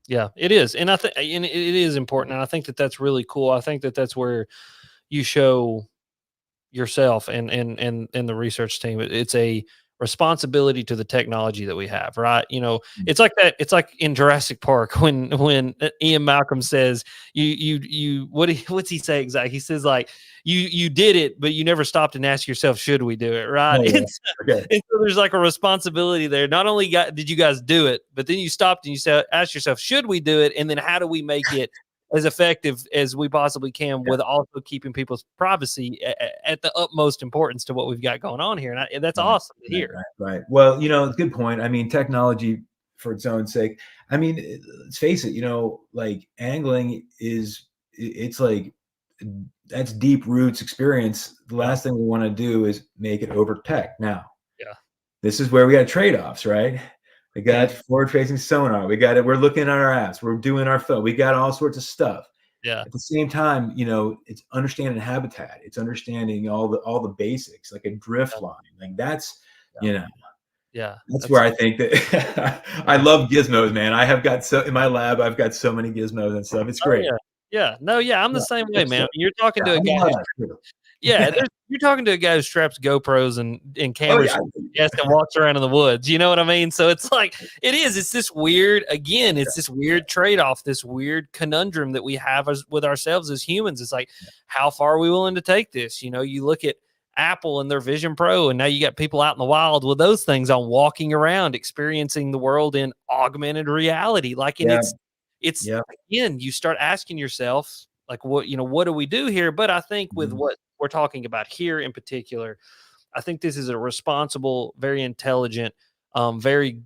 Yeah, it is, and I think it is important, and I think that's really cool. I think that's where you show yourself and the research team. It's a responsibility to the technology that we have, right? It's like that. It's like in Jurassic Park when Ian Malcolm says, what's he say exactly? He says like, you did it, but you never stopped and asked yourself, should we do it? Right. And so there's like a responsibility there. Not only did you guys do it, but then you stopped and you asked yourself, should we do it? And then how do we make it as effective as we possibly can, with also keeping people's privacy at the utmost importance to what we've got going on here. And that's awesome to hear. Right. Well, good point. I mean, technology for its own sake. I mean, let's face it, like angling it's like, that's deep roots experience. The last thing we want to do is make it over tech. Now, this is where we got trade-offs, right? We got forward-facing sonar. We're looking at our apps. We're doing our phone. We got all sorts of stuff. Yeah. At the same time, it's understanding habitat. It's understanding all the basics, like a drift line. Like that's, that's where I think that I love gizmos, man. I have got in my lab, I've got so many gizmos and stuff. It's great. Yeah. No, yeah, I'm the same way, man. You're talking to a guy Yeah, you're talking to a guy who straps GoPros and Oh cameras yeah. and walks around in the woods. You know what I mean? So it's like it's this weird, again, it's this weird trade-off, this weird conundrum that we have with ourselves as humans. It's like, how far are we willing to take this? You know, you look at Apple and their Vision Pro, and now you got people out in the wild with those things on, walking around, experiencing the world in augmented reality. Like, and it's again, you start asking yourself, like, what do we do here? But I think with what we're talking about here in particular, I think this is a responsible, very intelligent, very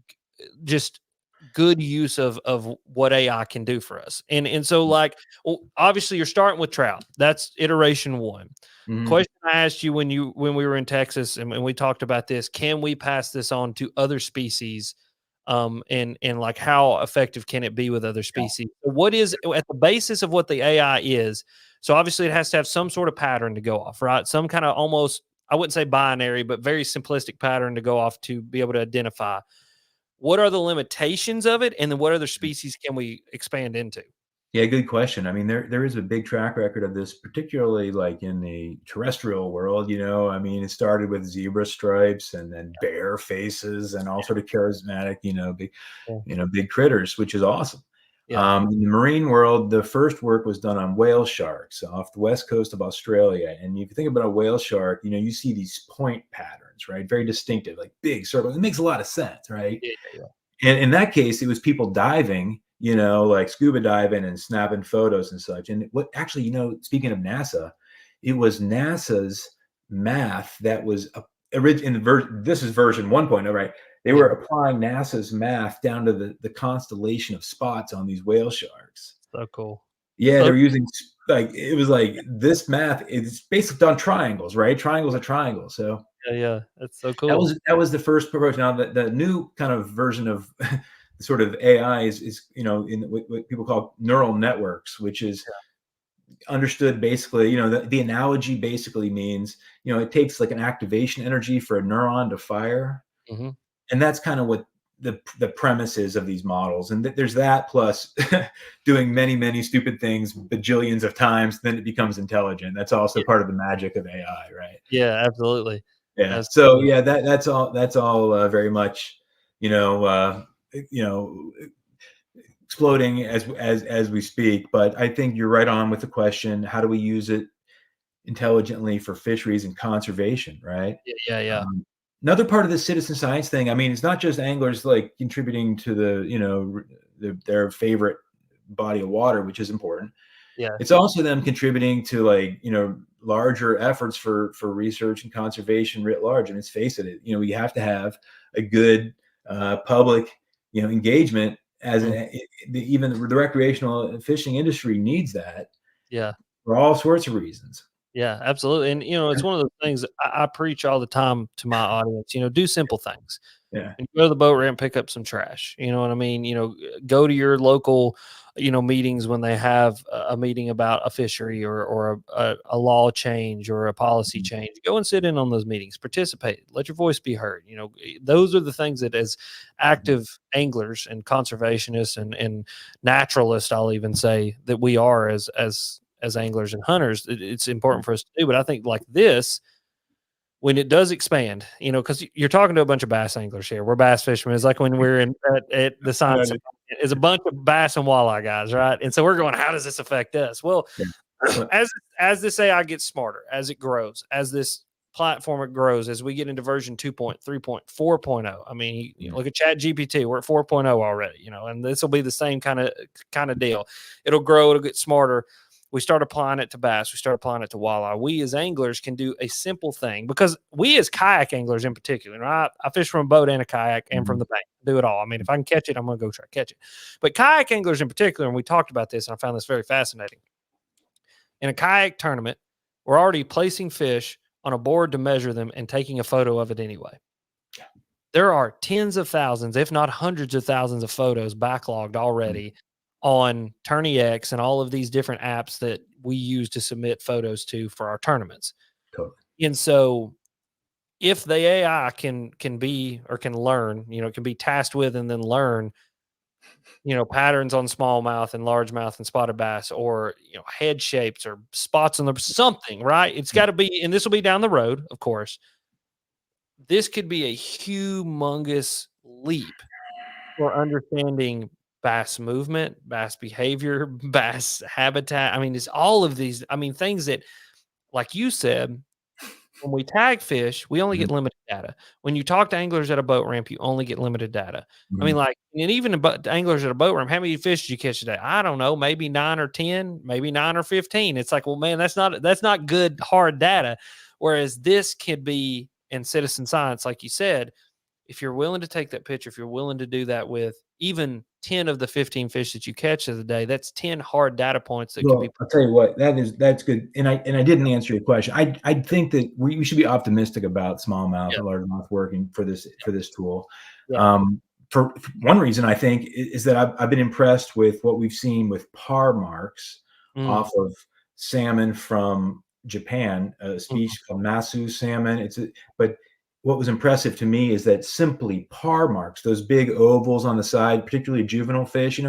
just good use of what AI can do for us. And so, like, well, obviously you're starting with trout. That's iteration one. Question I asked you when we were in Texas and we talked about this: can we pass this on to other species? And like, how effective can it be with other species? What is at the basis of what the AI is? So obviously it has to have some sort of pattern to go off, right? Some kind of, almost, I wouldn't say binary, but very simplistic pattern to go off to be able to identify what are the limitations of it, and then what other species can we expand into? Yeah, good question. I mean, there is a big track record of this, particularly like in the terrestrial world. I mean, it started with zebra stripes and then bear faces and all sort of charismatic, big critters, which is awesome. In the marine world, the first work was done on whale sharks off the west coast of Australia. And if you think about a whale shark, you see these point patterns, right? Very distinctive, like big circles. It makes a lot of sense, right? And in that case, it was people diving, like scuba diving and snapping photos and such. And what actually, speaking of NASA, it was NASA's math that was this is version 1.0, right? They were applying NASA's math down to the constellation of spots on these whale sharks. So cool. Yeah, they're using, like, it was like this math is based on triangles, right? Triangles are triangles. So yeah, that's so cool. That was the first approach. Now the new kind of version of sort of AI is in what people call neural networks, which is understood basically. The analogy basically means it takes like an activation energy for a neuron to fire, and that's kind of what the premise is of these models. And there's that plus doing many stupid things bajillions of times, then it becomes intelligent. That's also part of the magic of AI, right? Yeah, absolutely. Yeah. So yeah, that's all very much, exploding as we speak. But I think you're right on with the question: how do we use it intelligently for fisheries and conservation? Right. Yeah. Another part of the citizen science thing. I mean, it's not just anglers like contributing to their favorite body of water, which is important. Yeah. It's also them contributing to, like, larger efforts for research and conservation writ large. And let's face it, we have to have a good public, engagement even the recreational fishing industry needs that. Yeah. For all sorts of reasons. Yeah, absolutely. And it's one of those things I preach all the time to my audience. Do simple things. Yeah. And go to the boat ramp, pick up some trash. You know what I mean? Go to your local, meetings when they have a meeting about a fishery or a law change or a policy change. Go and sit in on those meetings, participate, let your voice be heard. Those are the things that, as active anglers and conservationists and naturalists, I'll even say, that we are as anglers and hunters, it's important for us to do. But I think like this, when it does expand, because you're talking to a bunch of bass anglers here. We're bass fishermen. It's like when we're at the science, is a bunch of bass and walleye guys, right? And so we're going, how does this affect us? Well, as this AI gets smarter, as it grows, as this platform it grows, as we get into version 2.3, 4.0. I mean, you look at Chat GPT, we're at 4.0 already, and this will be the same kind of deal. It'll grow, it'll get smarter. We start applying it to bass. We start applying it to walleye. We as anglers can do a simple thing, because we as kayak anglers in particular, right? I fish from a boat and a kayak and from the bank. Do it all. I mean, if I can catch it, I'm going to go try to catch it. But kayak anglers in particular, and we talked about this, and I found this very fascinating. In a kayak tournament, we're already placing fish on a board to measure them and taking a photo of it anyway. There are tens of thousands, if not hundreds of thousands of photos backlogged already on TourneyX and all of these different apps that we use to submit photos to for our tournaments. Totally. And so if the AI can be, or can learn, can be tasked with and then learn patterns on smallmouth and largemouth and spotted bass, or head shapes or spots on the something, right? It's got to be, and this will be down the road, of course. This could be a humongous leap for understanding bass movement, bass behavior, bass habitat. I mean, it's all of these. I mean, things that, like you said, when we tag fish, we only get limited data. When you talk to anglers at a boat ramp, you only get limited data. I mean, like, and even anglers at a boat ramp, how many fish did you catch today? I don't know, maybe 9 or 10, maybe 9 or 15. It's like, well, man, that's not good hard data. Whereas this could be in citizen science, like you said, if you're willing to take that picture, if you're willing to do that with even 10 of the 15 fish that you catch of the day, that's 10 hard data points that could be. I'll tell you what, that's good. And I didn't answer your question. I think that we should be optimistic about smallmouth and largemouth working for this tool. For one reason, I think, is that I've been impressed with what we've seen with par marks off of salmon from Japan, a species called Masu salmon. But what was impressive to me is that simply par marks, those big ovals on the side, particularly juvenile fish,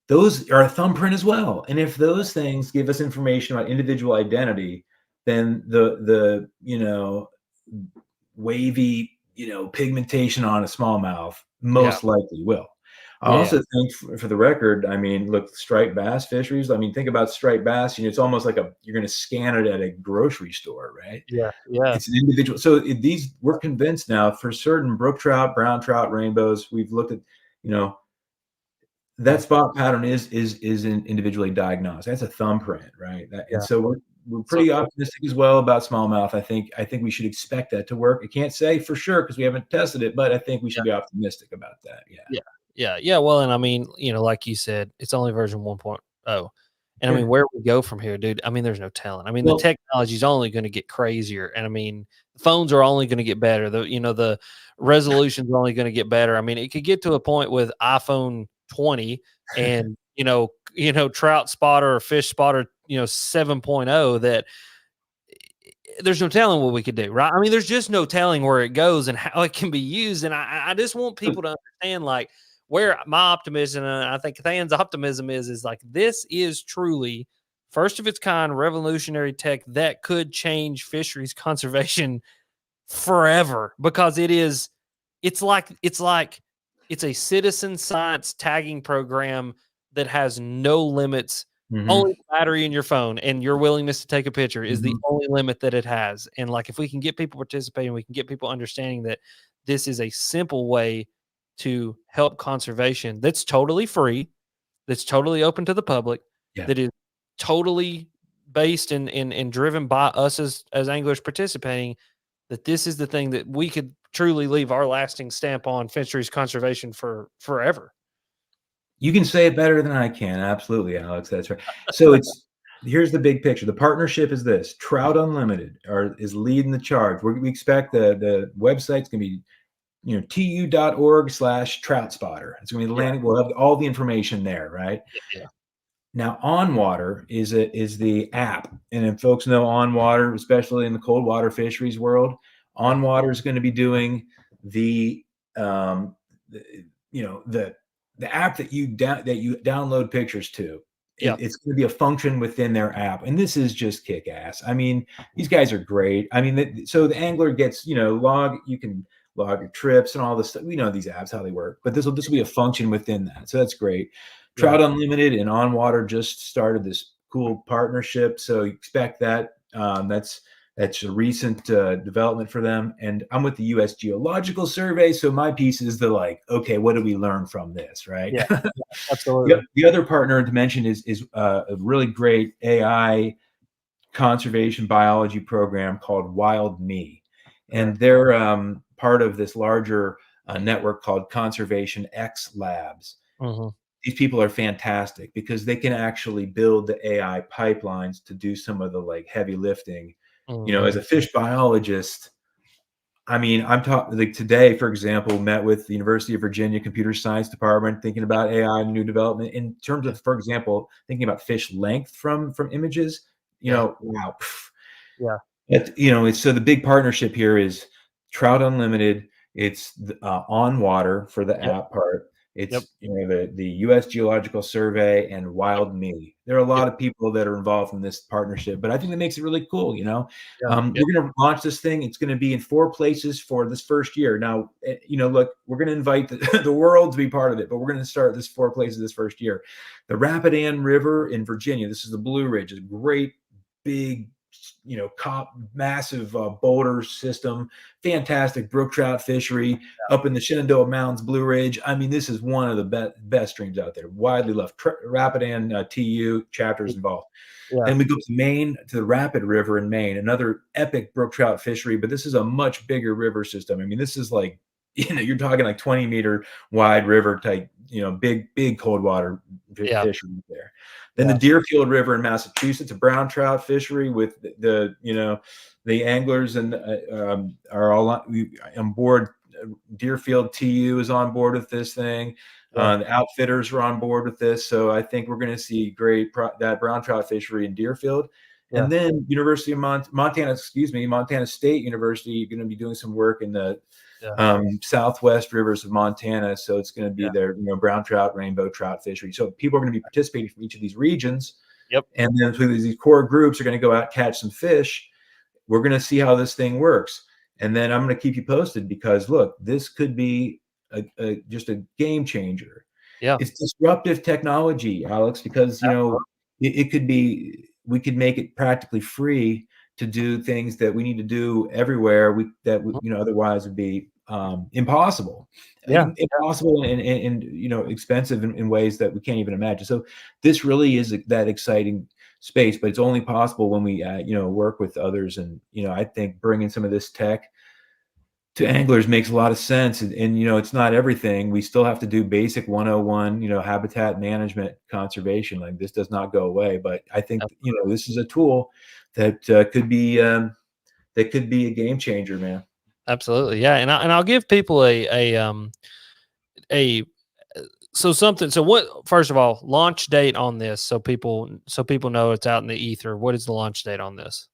those are a thumbprint as well. And if those things give us information about individual identity, then the wavy, pigmentation on a smallmouth most likely will. I also think, for the record, I mean, look, striped bass fisheries. I mean, think about striped bass. It's almost like you're going to scan it at a grocery store, right? Yeah. It's an individual. So we're convinced now for certain brook trout, brown trout, rainbows. We've looked at, that spot pattern is individually diagnosed. That's a thumbprint, right? And so we're pretty optimistic as well about smallmouth. I think we should expect that to work. I can't say for sure because we haven't tested it, but I think we should be optimistic about that. Yeah. Well, and I mean, like you said, it's only version 1.0. And I mean, where we go from here, dude, I mean, there's no telling. I mean, the technology is only going to get crazier. And I mean, the phones are only going to get better. The resolution's only going to get better. I mean, it could get to a point with iPhone 20 and, Trout Spotter or Fish Spotter, 7.0, that there's no telling what we could do, right? I mean, there's just no telling where it goes and how it can be used. And I just want people to understand, like, where my optimism, and I think Than's optimism is like, this is truly first of its kind revolutionary tech that could change fisheries conservation forever, because it's a citizen science tagging program that has no limits. Only the battery in your phone and your willingness to take a picture is the only limit that it has. And like, if we can get people participating, we can get people understanding that this is a simple way to help conservation that's totally free, that's totally open to the public, that is totally based and driven by us as anglers participating, that this is the thing that we could truly leave our lasting stamp on fisheries conservation for forever. You can say it better than I can. Absolutely, Alex. That's right. So here's the big picture. The partnership is this: Trout Unlimited is leading the charge. We expect the website's going to be, tu.org/Trout Spotter. It's going to be the landing. We'll have all the information there, right? Yeah. Now, On Water is the app, and if folks know On Water, especially in the cold water fisheries world, On Water is going to be doing the app that you download pictures to. It's going to be a function within their app, and this is just kick ass. I mean, these guys are great. I mean, so the angler gets you can log your trips and all this stuff. We know these apps, how they work, but this will be a function within that. So that's great. Trout Unlimited and On Water just started this cool partnership, so you expect that. That's a recent development for them. And I'm with the U.S. Geological Survey, so my piece is okay, what do we learn from this, right? Yeah, absolutely. The other partner to mention is a really great AI conservation biology program called Wild Me, and they're part of this larger network called Conservation X Labs. These people are fantastic because they can actually build the AI pipelines to do some of the heavy lifting. As a fish biologist, I mean, I'm talking today, for example, met with the University of Virginia Computer Science Department, thinking about AI and new development in terms of, for example, thinking about fish length from images. Wow. So the big partnership here is Trout Unlimited. It's On Water for the app part. It's the U.S. Geological Survey and Wild Me. There are a lot of people that are involved in this partnership, but I think that makes it really cool. We're going to launch this thing. It's going to be in 4 places for this first year. Now, look, we're going to invite the world to be part of it, but we're going to start this 4 places this first year. The Rapidan River in Virginia. This is the Blue Ridge. It's a great big, massive boulder system, fantastic brook trout fishery up in the Shenandoah Mountains, Blue Ridge. I mean, this is one of the best streams out there, widely loved. Rapidan TU chapters involved. Then we go to Maine, to the Rapid River in Maine, another epic brook trout fishery, but this is a much bigger river system. I mean, this is like, you're talking like 20-meter wide river type, big cold water fishery there. Then the Deerfield River in Massachusetts, a brown trout fishery with the anglers and are all on board. Deerfield TU is on board with this thing. The outfitters are on board with this. So I think we're going to see that brown trout fishery in Deerfield. And then University of Montana State University, going to be doing some work in the southwest rivers of Montana. So it's going to be their brown trout, rainbow trout fishery. So people are going to be participating from each of these regions. And then through these core groups are going to go out, catch some fish. We're going to see how this thing works. And then I'm going to keep you posted, because look, this could be just a game changer. It's disruptive technology, Alex, because it could be, we could make it practically free to do things that we need to do everywhere otherwise would be impossible. Impossible and expensive in ways that we can't even imagine. So this really is that exciting space, but it's only possible when we work with others. And I think bringing some of this tech to anglers makes a lot of sense. And it's not everything. We still have to do basic 101, habitat management, conservation. Like, this does not go away. But I think this is a tool that could be a game changer, man. Absolutely, yeah. And I'll give people so what, first of all, launch date on this, so people know it's out in the ether. What is the launch date on this?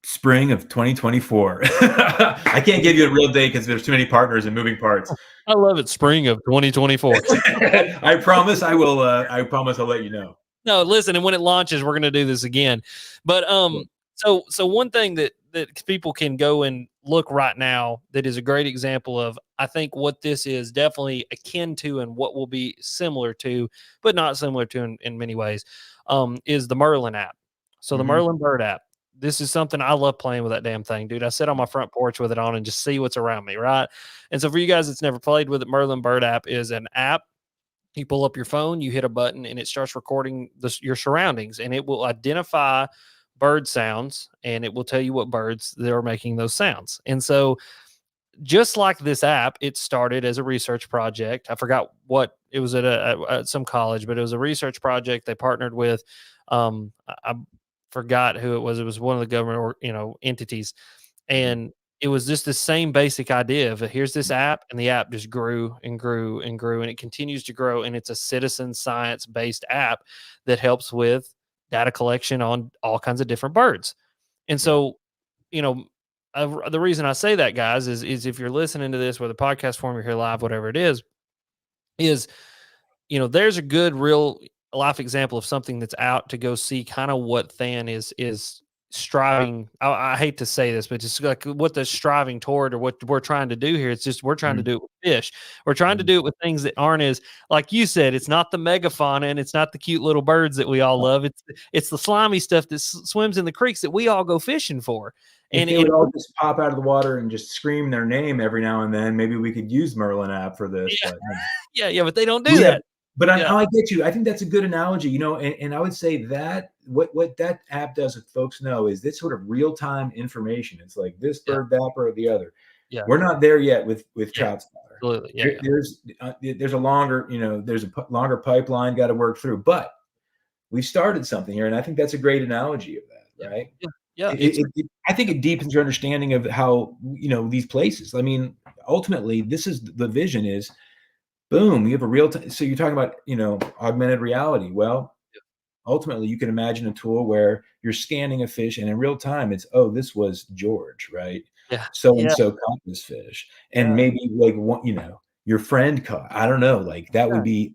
Spring of 2024. I can't give you a real date because there's too many partners and moving parts. I love it. Spring of 2024. I promise I will. I promise I'll let you know. No, listen, and when it launches, we're going to do this again. But so one thing that people can go and look right now that is a great example of, I think, what this is definitely akin to and what will be similar to, but not similar to in many ways, is the Merlin app. So the Merlin Bird app. This is something I love playing with that damn thing, dude. I sit on my front porch with it on and just see what's around me, right? And so for you guys that's never played with it, Merlin Bird app is an app. You pull up your phone, you hit a button, and it starts recording your surroundings, and it will identify bird sounds, and it will tell you what birds that are making those sounds. And so just like this app, it started as a research project. I forgot what it was at some college, but it was a research project. They partnered with, I forgot who it was. It was one of the government entities. And it was just the same basic idea of, here's this app, and the app just grew and grew and grew, and it continues to grow. And it's a citizen science based app that helps with data collection on all kinds of different birds. And so, the reason I say that, guys, is if you're listening to this, whether podcast form, you're here live, whatever it is, there's a good real life example of something that's out to go see kind of what Than is striving. I hate to say this, but just like what they're striving toward, or what we're trying to do here. It's just, we're trying to do it with fish. We're trying to do it with things that aren't as, like you said, it's not the megafauna and it's not the cute little birds that we all love. It's the slimy stuff that swims in the creeks that we all go fishing for. And they would all just pop out of the water and just scream their name every now and then. Maybe we could use Merlin app for this. Yeah, but they don't do that. But I get you. I think that's a good analogy, and I would say that what that app does, if folks know, is this sort of real-time information. It's like this bird, that bird, the other. Yeah. We're not there yet with Trout Spotter. Absolutely. Yeah. There's a longer, there's a longer pipeline got to work through, but we started something here, and I think that's a great analogy of that, right? Yeah. I think it deepens your understanding of how, these places. I mean, ultimately, this is the vision is, boom, you have a real time. So you're talking about, augmented reality. Well, ultimately, you can imagine a tool where you're scanning a fish, and in real time, it's, oh, this was George, right? Yeah. So and so caught this fish, and maybe like one, your friend caught. I don't know, like that would be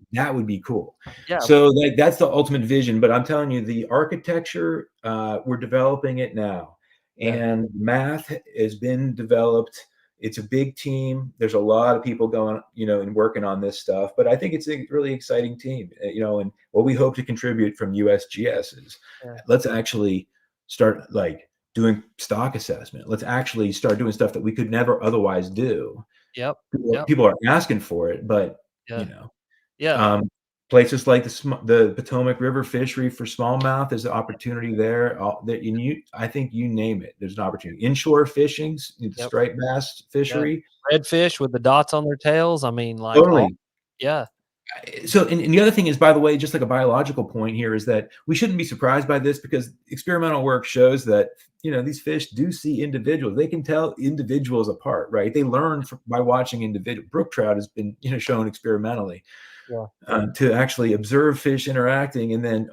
cool. So like that's the ultimate vision. But I'm telling you, the architecture, we're developing it now, and math has been developed. It's a big team. There's a lot of people going, and working on this stuff. But I think it's a really exciting team, and what we hope to contribute from USGS is let's actually start like doing stock assessment. Let's actually start doing stuff that we could never otherwise do. People are asking for it, but places like the Potomac River fishery for smallmouth, there's an opportunity there. I think you name it, there's an opportunity. Inshore fishing, the striped bass fishery, redfish with the dots on their tails. I mean, like, totally. Yeah. So, and the other thing is, by the way, just like a biological point here, is that we shouldn't be surprised by this, because experimental work shows that, these fish do see individuals. They can tell individuals apart, right? They learn by watching individual. Brook trout has been, shown experimentally. To actually observe fish interacting, and then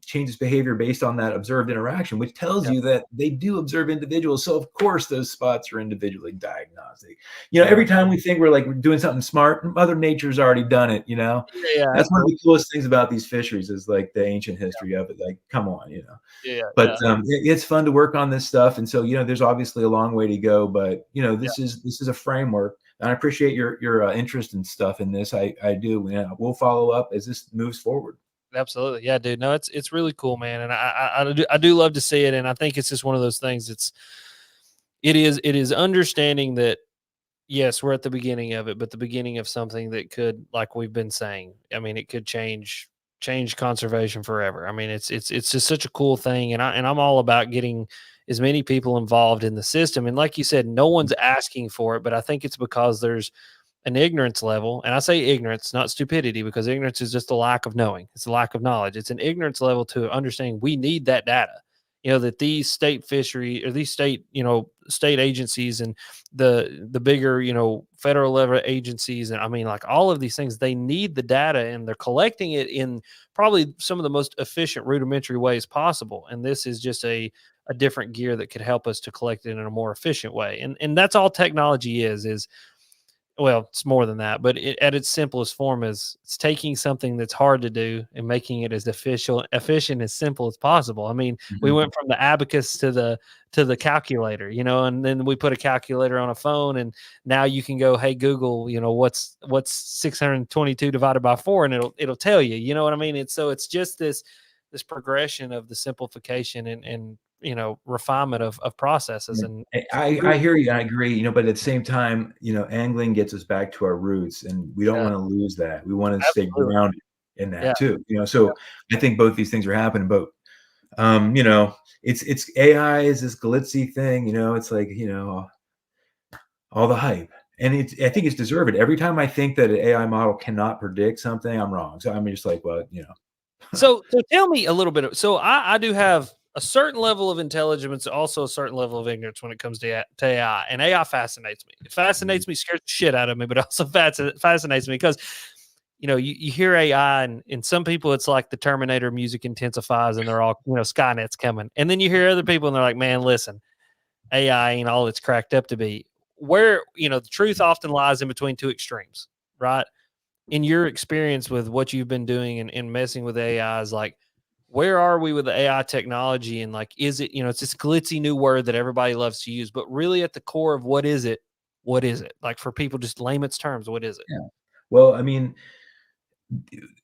changes behavior based on that observed interaction, which tells you that they do observe individuals. So of course those spots are individually diagnostic. Every time we think we're doing something smart, Mother Nature's already done it. That's one of the coolest things about these fisheries, is like the ancient history of it. Like, come on, But it's fun to work on this stuff, and so there's obviously a long way to go. But this is a framework. And I appreciate your interest and stuff in this. I do. We'll follow up as this moves forward. Absolutely. Yeah, dude. No, it's really cool, man. And I do love to see it. And I think it's just one of those things. It is understanding that, yes, we're at the beginning of it, but the beginning of something that could, like we've been saying, I mean, it could change conservation forever. I mean, it's just such a cool thing. And I'm all about getting as many people involved in the system. And like you said, no one's asking for it, but I think it's because there's an ignorance level. And I say ignorance, not stupidity, because ignorance is just a lack of knowing. It's a lack of knowledge. It's an ignorance level to understanding we need that data. That these state fishery, or these state, state agencies, and the bigger, federal level agencies, and I mean, like, all of these things, they need the data, and they're collecting it in probably some of the most efficient, rudimentary ways possible. And this is just a different gear that could help us to collect it in a more efficient way. And that's all technology is. Well, it's more than that, but at its simplest form is it's taking something that's hard to do and making it as efficient, as simple as possible. I mean, we went from the abacus to the calculator, and then we put a calculator on a phone, and now you can go, hey, Google, what's 622 divided by 4, and it'll tell you, you know what I mean? It's just this progression of the simplification and refinement of processes. And I hear you. I agree, but at the same time, angling gets us back to our roots, and we don't want to lose that. We want to stay grounded in that too, so I think both these things are happening, but it's AI is this glitzy thing, it's like, all the hype, and I think it's deserved. Every time I think that an AI model cannot predict something, I'm wrong. So I'm just like, well, So tell me a little bit. So I do have a certain level of intelligence, also a certain level of ignorance when it comes to AI. And AI fascinates me. It fascinates me, scares the shit out of me, but also fascinates me because, you hear AI, and some people, it's like the Terminator music intensifies, and they're all, Skynet's coming. And then you hear other people, and they're like, man, listen, AI ain't all it's cracked up to be. Where, the truth often lies in between two extremes, right? In your experience with what you've been doing and messing with AI, is like, where are we with the AI technology? And like, is it, it's this glitzy new word that everybody loves to use, but really at the core of what is it? What is it? Like, for people, just layman's terms, what is it? Yeah. Well, I mean,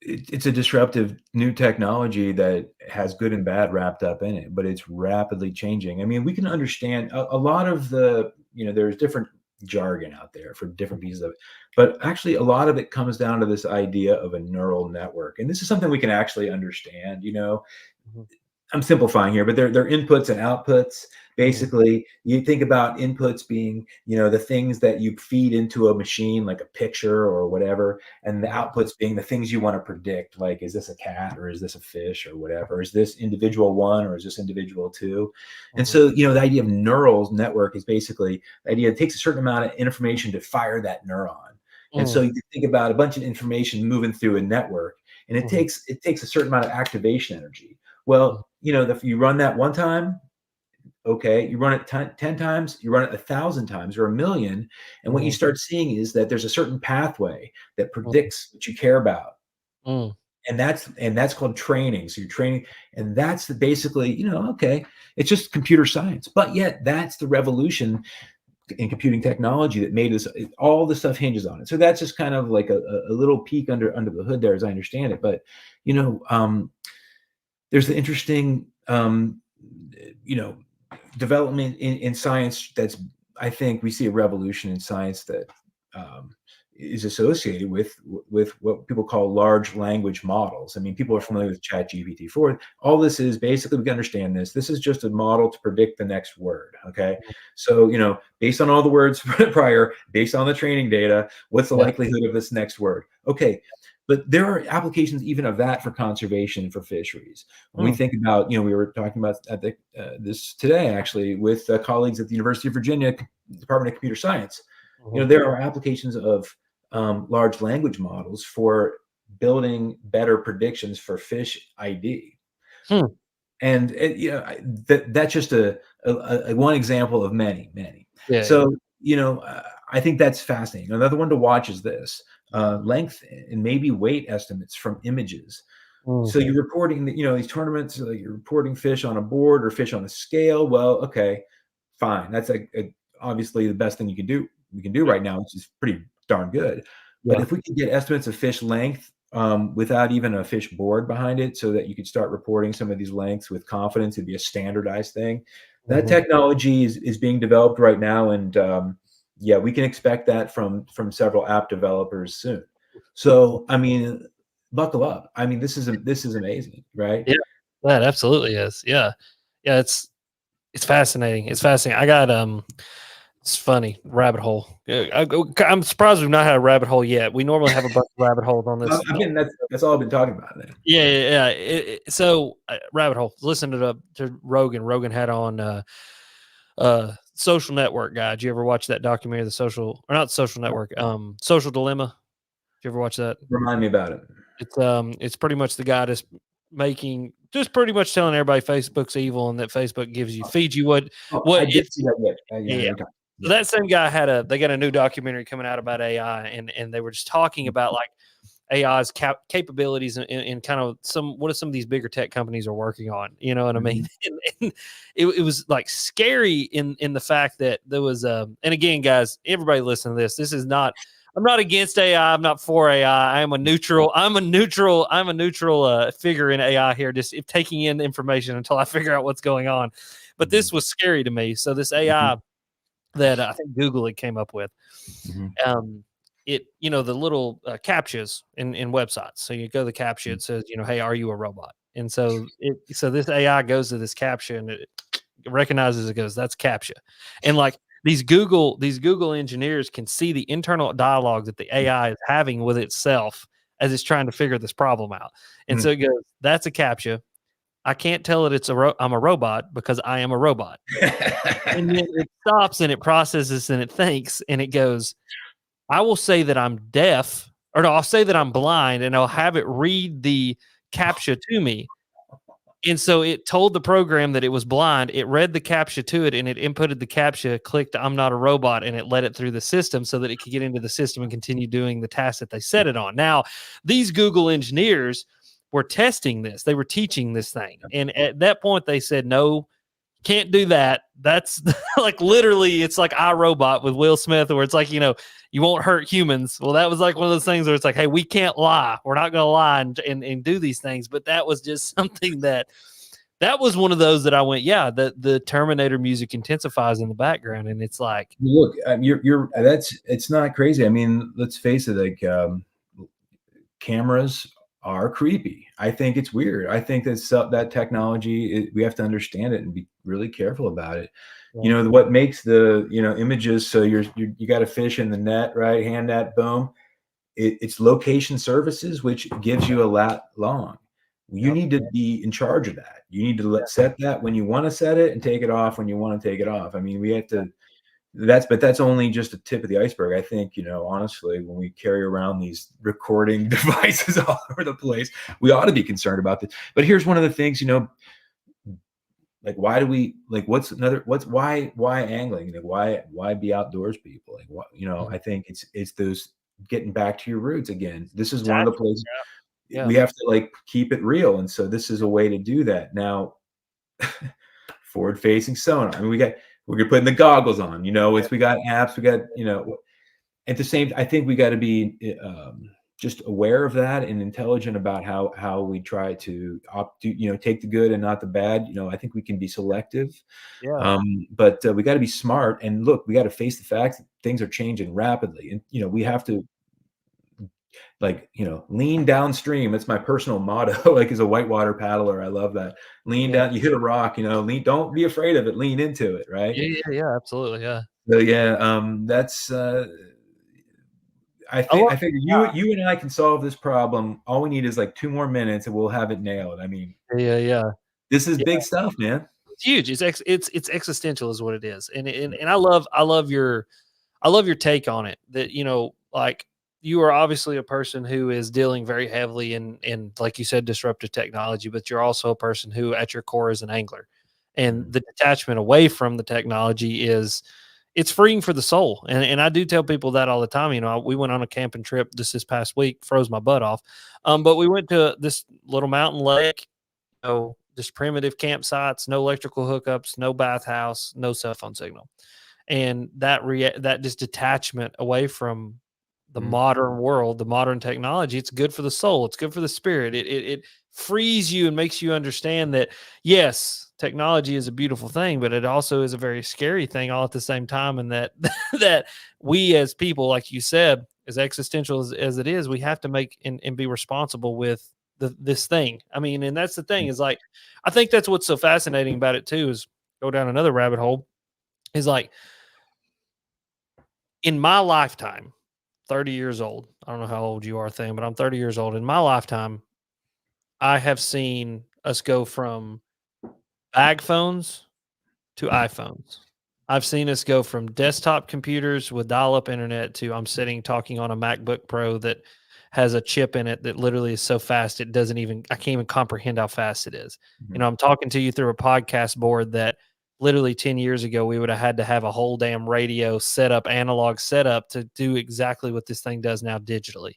it's a disruptive new technology that has good and bad wrapped up in it, but it's rapidly changing. I mean, we can understand a lot of the, there's different jargon out there for different pieces of it, but actually a lot of it comes down to this idea of a neural network. And this is something we can actually understand. I'm simplifying here, but they're inputs and outputs. Basically, you think about inputs being, the things that you feed into a machine, like a picture or whatever, and the outputs being the things you want to predict, like, is this a cat or is this a fish or whatever? Is this individual 1 or is this individual 2? And so, the idea of neural network is basically the idea it takes a certain amount of information to fire that neuron. And so you think about a bunch of information moving through a network, and it takes a certain amount of activation energy. Well, if you run that one time, Okay, you run it 10 times, you run it 1,000 times or 1,000,000, and what you start seeing is that there's a certain pathway that predicts what you care about. And that's called training. So you're training, and that's basically, okay, it's just computer science, but yet that's the revolution in computing technology that made this. All the stuff hinges on it. So that's just kind of like a little peek under the hood there, as I understand it. But there's the interesting development in science. I think we see a revolution in science that is associated with what people call large language models. I mean, people are familiar with ChatGPT-4. All this is basically, we can understand this. This is just a model to predict the next word. Okay. So, based on all the words prior, based on the training data, what's the likelihood of this next word? Okay. But there are applications even of that for conservation, for fisheries. When we think about, we were talking about this today, actually, with colleagues at the University of Virginia, Department of Computer Science. There are applications of large language models for building better predictions for fish ID. And that's just a one example of many. Yeah, so I think that's fascinating. Another one to watch is this length and maybe weight estimates from images. So you're reporting these tournaments, like you're reporting fish on a board or fish on a scale. Well, okay, fine, that's obviously the best thing we can do right now, which is pretty darn good. But if we could get estimates of fish length without even a fish board behind it, so that you could start reporting some of these lengths with confidence, it'd be a standardized thing. That technology is being developed right now, and we can expect that from several app developers soon. So, I mean, buckle up. I mean, this is amazing, right? Yeah, that absolutely is. Yeah, it's fascinating. It's fascinating. I got it's funny, rabbit hole. I'm surprised we've not had a rabbit hole yet. We normally have a bunch of rabbit holes on this. That's all I've been talking about. Then. Yeah. So rabbit hole. Listen to Rogan. Rogan had on Social Network guy. Did you ever watch that documentary, Social Network, Social Dilemma? Did you ever watch that? Remind me about it. It's pretty much the guy just pretty much telling everybody Facebook's evil and that Facebook feeds you what I did see that. So that same guy they got a new documentary coming out about AI, and they were just talking about like AI's capabilities and kind of what some of these bigger tech companies are working on. You know what I mean? And it was like scary in the fact that there was and again, guys, everybody listen to this. This is not. I'm not against AI. I'm not for AI. I'm a neutral figure in AI here, just taking in information until I figure out what's going on. But this was scary to me. So this AI that I think Google had came up with, the little captchas in websites. So you go to the captcha, it says, hey, are you a robot? And so this AI goes to this captcha and it recognizes, it goes, that's captcha. And like, these Google engineers can see the internal dialogue that the AI is having with itself as it's trying to figure this problem out. And so it goes, that's a captcha. I can't tell it I'm a robot because I am a robot. And then it stops and it processes and it thinks and it goes, I will say that I'm deaf, or no, I'll say that I'm blind, and I'll have it read the captcha to me. And so it told the program that it was blind. It read the captcha to it, and it inputted the captcha, clicked I'm not a robot, and it let it through the system so that it could get into the system and continue doing the task that they set it on. Now, these Google engineers were testing this. They were teaching this thing. And at that point, they said, no, can't do that. That's like literally, it's like iRobot with Will Smith, where it's like, you won't hurt humans. Well, that was like one of those things where it's like, hey, we can't lie. We're not going to lie and do these things. But that was just something that was one of those that I went, yeah, the Terminator music intensifies in the background. And it's like, look, it's not crazy. I mean, let's face it, like cameras are creepy. I think it's weird. I think that technology, we have to understand it and be really careful about it. Yeah. What makes the images, so you got a fish in the net, right? Hand net, boom. It's location services, which gives you a lat long. You need to be in charge of that. You need to set that when you want to set it and take it off when you want to take it off. I mean, we have to. That's only just a tip of the iceberg. I think, honestly, when we carry around these recording devices all over the place, we ought to be concerned about this. But here's one of the things, Like, why do we like? Why angling? Like, why be outdoors, people? Like, what, I think it's those getting back to your roots again. This is one of the places we have to like keep it real, and so this is a way to do that. Now, forward facing sonar. I mean, we're putting the goggles on. We got apps. We got at the same. I think we got to be just aware of that and intelligent about how we try to take the good and not the bad. I think we can be selective, but we got to be smart. And look, we got to face the fact that things are changing rapidly, and we have to lean downstream. It's my personal motto. Like, as a whitewater paddler, I love that. Lean down. You hit a rock, lean. Don't be afraid of it. Lean into it. Right. Yeah, absolutely. Yeah. So that's. I think you and I can solve this problem. All we need is like 2 more minutes, and we'll have it nailed. I mean, yeah. This is big stuff, man. It's huge. It's existential, is what it is. And I love your take on it. That like, you are obviously a person who is dealing very heavily in like you said, disruptive technology, but you're also a person who at your core is an angler, and the detachment away from the technology it's freeing for the soul. And I do tell people that all the time. We went on a camping trip this past week, froze my butt off. But we went to this little mountain lake, just primitive campsites, no electrical hookups, no bathhouse, no cell phone signal. And that just detachment away from the modern world, the modern technology, it's good for the soul. It's good for the spirit. It frees you and makes you understand that, yes, technology is a beautiful thing, but it also is a very scary thing all at the same time. And that that we as people, like you said, as existential as it is, we have to make and be responsible with this thing. I mean, and that's the thing, is like, I think that's what's so fascinating about it too, is go down another rabbit hole, is like, in my lifetime, 30 years old. I don't know how old you are, Thing, but I'm 30 years old. In my lifetime, I have seen us go from bag phones to iPhones. I've seen us go from desktop computers with dial-up internet to I'm sitting talking on a MacBook Pro that has a chip in it that literally is so fast I can't even comprehend how fast it is. I'm talking to you through a podcast board that literally 10 years ago we would have had to have a whole damn radio setup, analog setup, to do exactly what this thing does now digitally.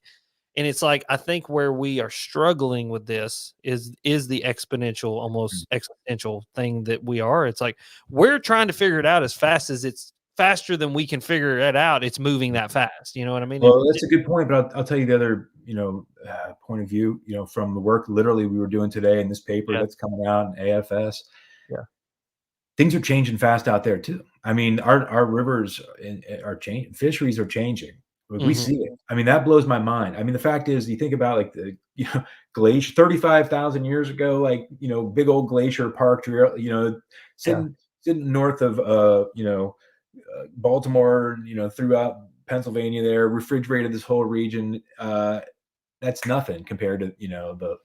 And it's like, I think where we are struggling with this is the exponential, almost existential thing that we are. It's like, we're trying to figure it out as fast as it's faster than we can figure it out. It's moving that fast. You know what I mean? Well, that's a good point, but I'll tell you the other, point of view, from the work literally we were doing today in this paper that's coming out in AFS. Yeah. Things are changing fast out there too. I mean, our rivers are changing. Fisheries are changing. We see it. I mean, that blows my mind. I mean, the fact is, you think about like the glacier 35,000 years ago, like big old glacier park, sitting north of Baltimore, throughout Pennsylvania, there refrigerated this whole region. That's nothing compared to the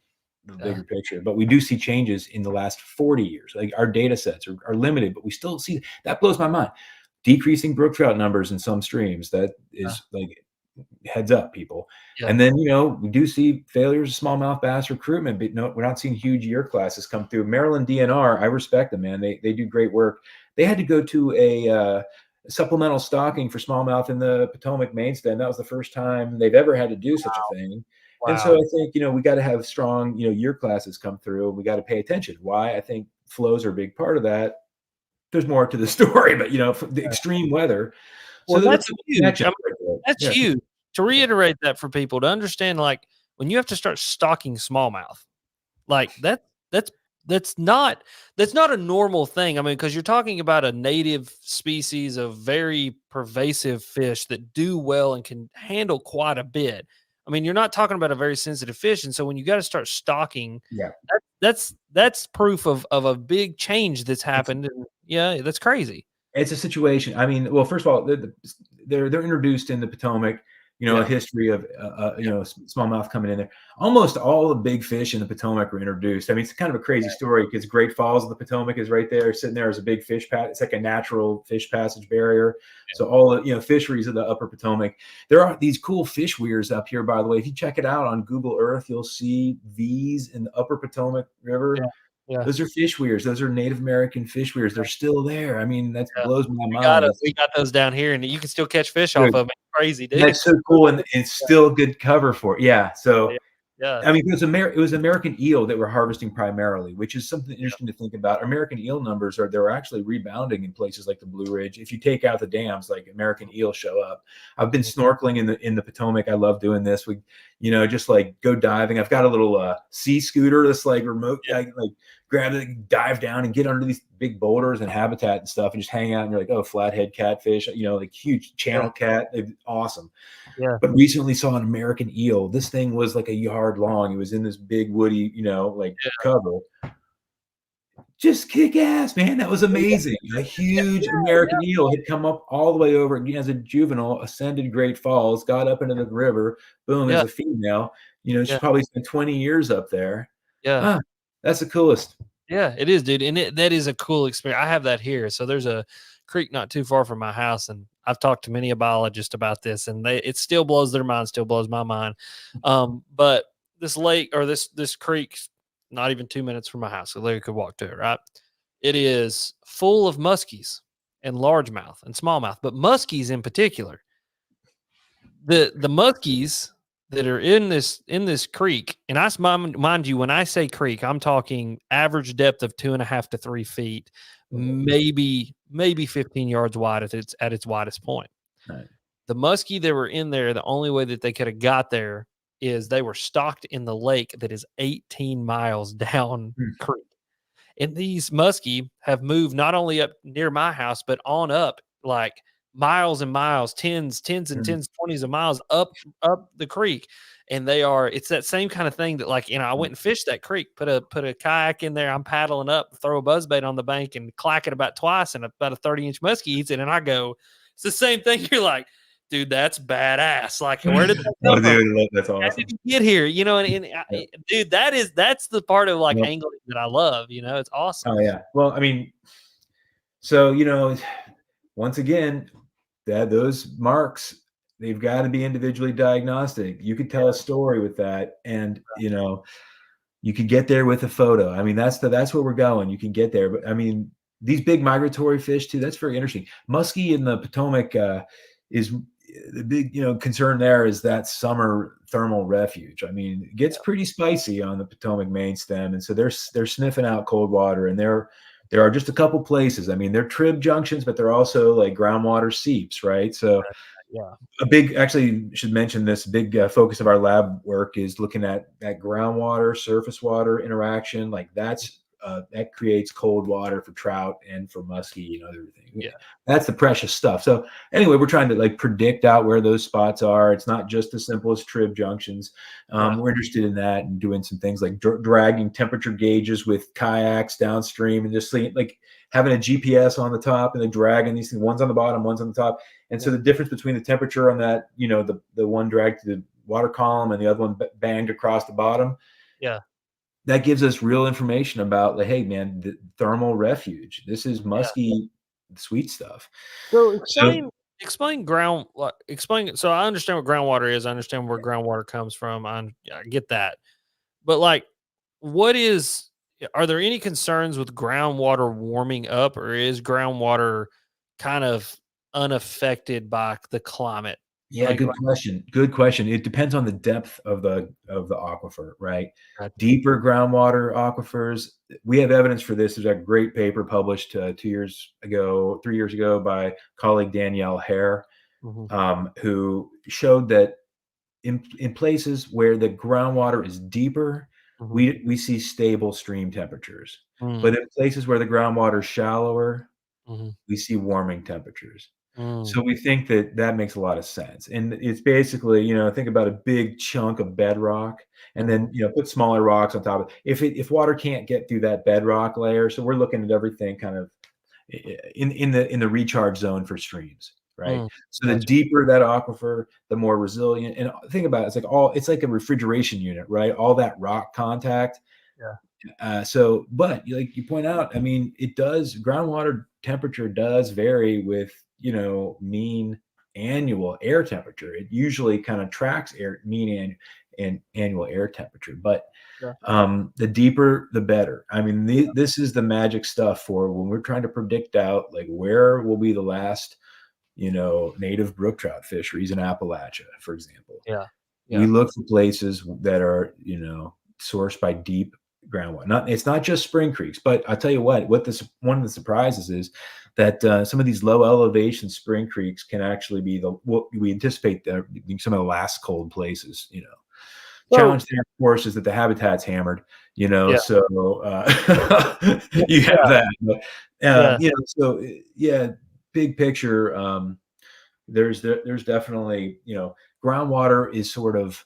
bigger picture. But we do see changes in the last 40 years. Like, our data sets are limited, but we still see that. Blows my mind. Decreasing brook trout numbers in some streams. That is like, heads up, people. And then we do see failures of smallmouth bass recruitment, but no, we're not seeing huge year classes come through. Maryland DNR, I respect them, man. They do great work. They had to go to a supplemental stocking for smallmouth in the Potomac mainstem. That was the first time they've ever had to do such a thing. Wow. And so I think we got to have strong year classes come through. We got to pay attention. Why? I think flows are a big part of that. There's more to the story, but the extreme weather. Well, so that's huge. That's huge. To reiterate that for people to understand, like, when you have to start stocking smallmouth, like that's not a normal thing. I mean, because you're talking about a native species of very pervasive fish that do well and can handle quite a bit. I mean, you're not talking about a very sensitive fish, and so when you got to start stocking, that's proof of a big change that's happened. And that's crazy. It's a situation. I mean, well, first of all, they're introduced in the Potomac. A history of smallmouth coming in there. Almost all the big fish in the Potomac were introduced. I mean, it's kind of a crazy story because Great Falls of the Potomac is right there, sitting there as a big fish pass. It's like a natural fish passage barrier. So all the fisheries of the Upper Potomac. There are these cool fish weirs up here, by the way. If you check it out on Google Earth, you'll see these in the Upper Potomac River. Yeah. Those are fish weirs. Those are Native American fish weirs. They're still there. I mean, that Yeah. blows my mind. We got those down here, and you can still catch fish off Good. of 'em. It's crazy, dude. That's so cool, and it's still good cover for it. Yeah, Yeah. so Yeah. I mean, it was American eel that we're harvesting primarily, which is something interesting to think about. American eel numbers they're actually rebounding in places like the Blue Ridge. If you take out the dams, like American eel show up. I've been snorkeling in the Potomac. I love doing this. We, just like go diving. I've got a little sea scooter that's like remote. I like grab it, dive down, and get under these big boulders and habitat and stuff, and just hang out. And you're like, oh, flathead catfish, like huge channel cat. It's awesome. Yeah. But recently saw an American eel. This thing was like a yard long. It was in this big woody, cover. Just kick ass, man. That was amazing. A huge American eel had come up all the way over as a juvenile, ascended Great Falls, got up into the river. Boom, as a female. She probably spent 20 years up there. Yeah. That's the coolest. Yeah, it is, dude. And that is a cool experience. I have that here. So there's a creek not too far from my house, and I've talked to many a biologist about this, and it still blows their mind, still blows my mind. But this lake or this creek, not even 2 minutes from my house, so Larry could walk to it, right? It is full of muskies and largemouth and smallmouth, but muskies in particular. The muskies that are in this creek, and mind you, when I say creek, I'm talking average depth of 2.5 to 3 feet, maybe 15 yards wide at its widest point. Right. The muskie that were in there, the only way that they could have got there is they were stocked in the lake that is 18 miles down creek. And these muskie have moved not only up near my house, but on up like miles and miles, tens and tens, 20s of miles up the creek. And it's that same kind of thing that, like, I went and fished that creek, put a kayak in there. I'm paddling up, throw a buzzbait on the bank and clack it about twice, and about a 30-inch muskie eats it. And I go, it's the same thing. You're like, dude, that's badass. Like, where did that come from? Dude, that's awesome. How did you get here? Dude, that's the part of like angling that I love. It's awesome. Oh yeah. Well, I mean, so once again, those marks, they've got to be individually diagnostic. You could tell a story with that, and you could get there with a photo. I mean, that's where we're going. You can get there, but I mean, these big migratory fish too. That's very interesting. Muskie in the Potomac is the big concern. There is that summer thermal refuge. I mean, it gets pretty spicy on the Potomac main stem, and so they're sniffing out cold water, and there are just a couple places. I mean, they're trib junctions, but they're also like groundwater seeps, right? So actually should mention this big focus of our lab work is looking at that groundwater, surface water interaction. Like that creates cold water for trout and for muskie and everything. Yeah. That's the precious stuff. So anyway, we're trying to like predict out where those spots are. It's not just as simple as trib junctions. We're interested in that and doing some things like dragging temperature gauges with kayaks downstream and just like having a GPS on the top and then dragging these things. One's on the bottom, one's on the top. And so the difference between the temperature on that, the one dragged to the water column and the other one banged across the bottom. Yeah. That gives us real information about, like, hey, man, the thermal refuge. This is musky, sweet stuff. So explain ground. Explain. So I understand what groundwater is. I understand where groundwater comes from. I get that. But like, are there any concerns with groundwater warming up, or is groundwater kind of unaffected by the climate? Yeah, good question. Good question. It depends on the depth of the aquifer, right? Gotcha. Deeper groundwater aquifers. We have evidence for this. There's a great paper published 3 years ago by colleague Danielle Hare, who showed that in places where the groundwater is deeper, we see stable stream temperatures. But in places where the groundwater is shallower, we see warming temperatures. So we think that makes a lot of sense. And it's basically, think about a big chunk of bedrock and then, put smaller rocks on top of it. If water can't get through that bedrock layer, so we're looking at everything kind of in the recharge zone for streams, right? So the deeper that aquifer, the more resilient. And think about it, it's like a refrigeration unit, right? All that rock contact. Yeah. But like you point out, I mean, groundwater temperature does vary with, mean annual air temperature. It usually kind of tracks mean annual air temperature. But Yeah. the deeper, the better. I mean, this is the magic stuff for when we're trying to predict out like where will be the last, native brook trout fisheries in Appalachia, for example. Yeah. We look for places that are, sourced by deep groundwater. It's not just spring creeks, but I'll tell you what one of the surprises is that some of these low elevation spring creeks can actually be what we anticipate being some of the last cold places. Challenge there, of course, is that the habitat's hammered. So you have that. But, so big picture. There's definitely, groundwater is sort of,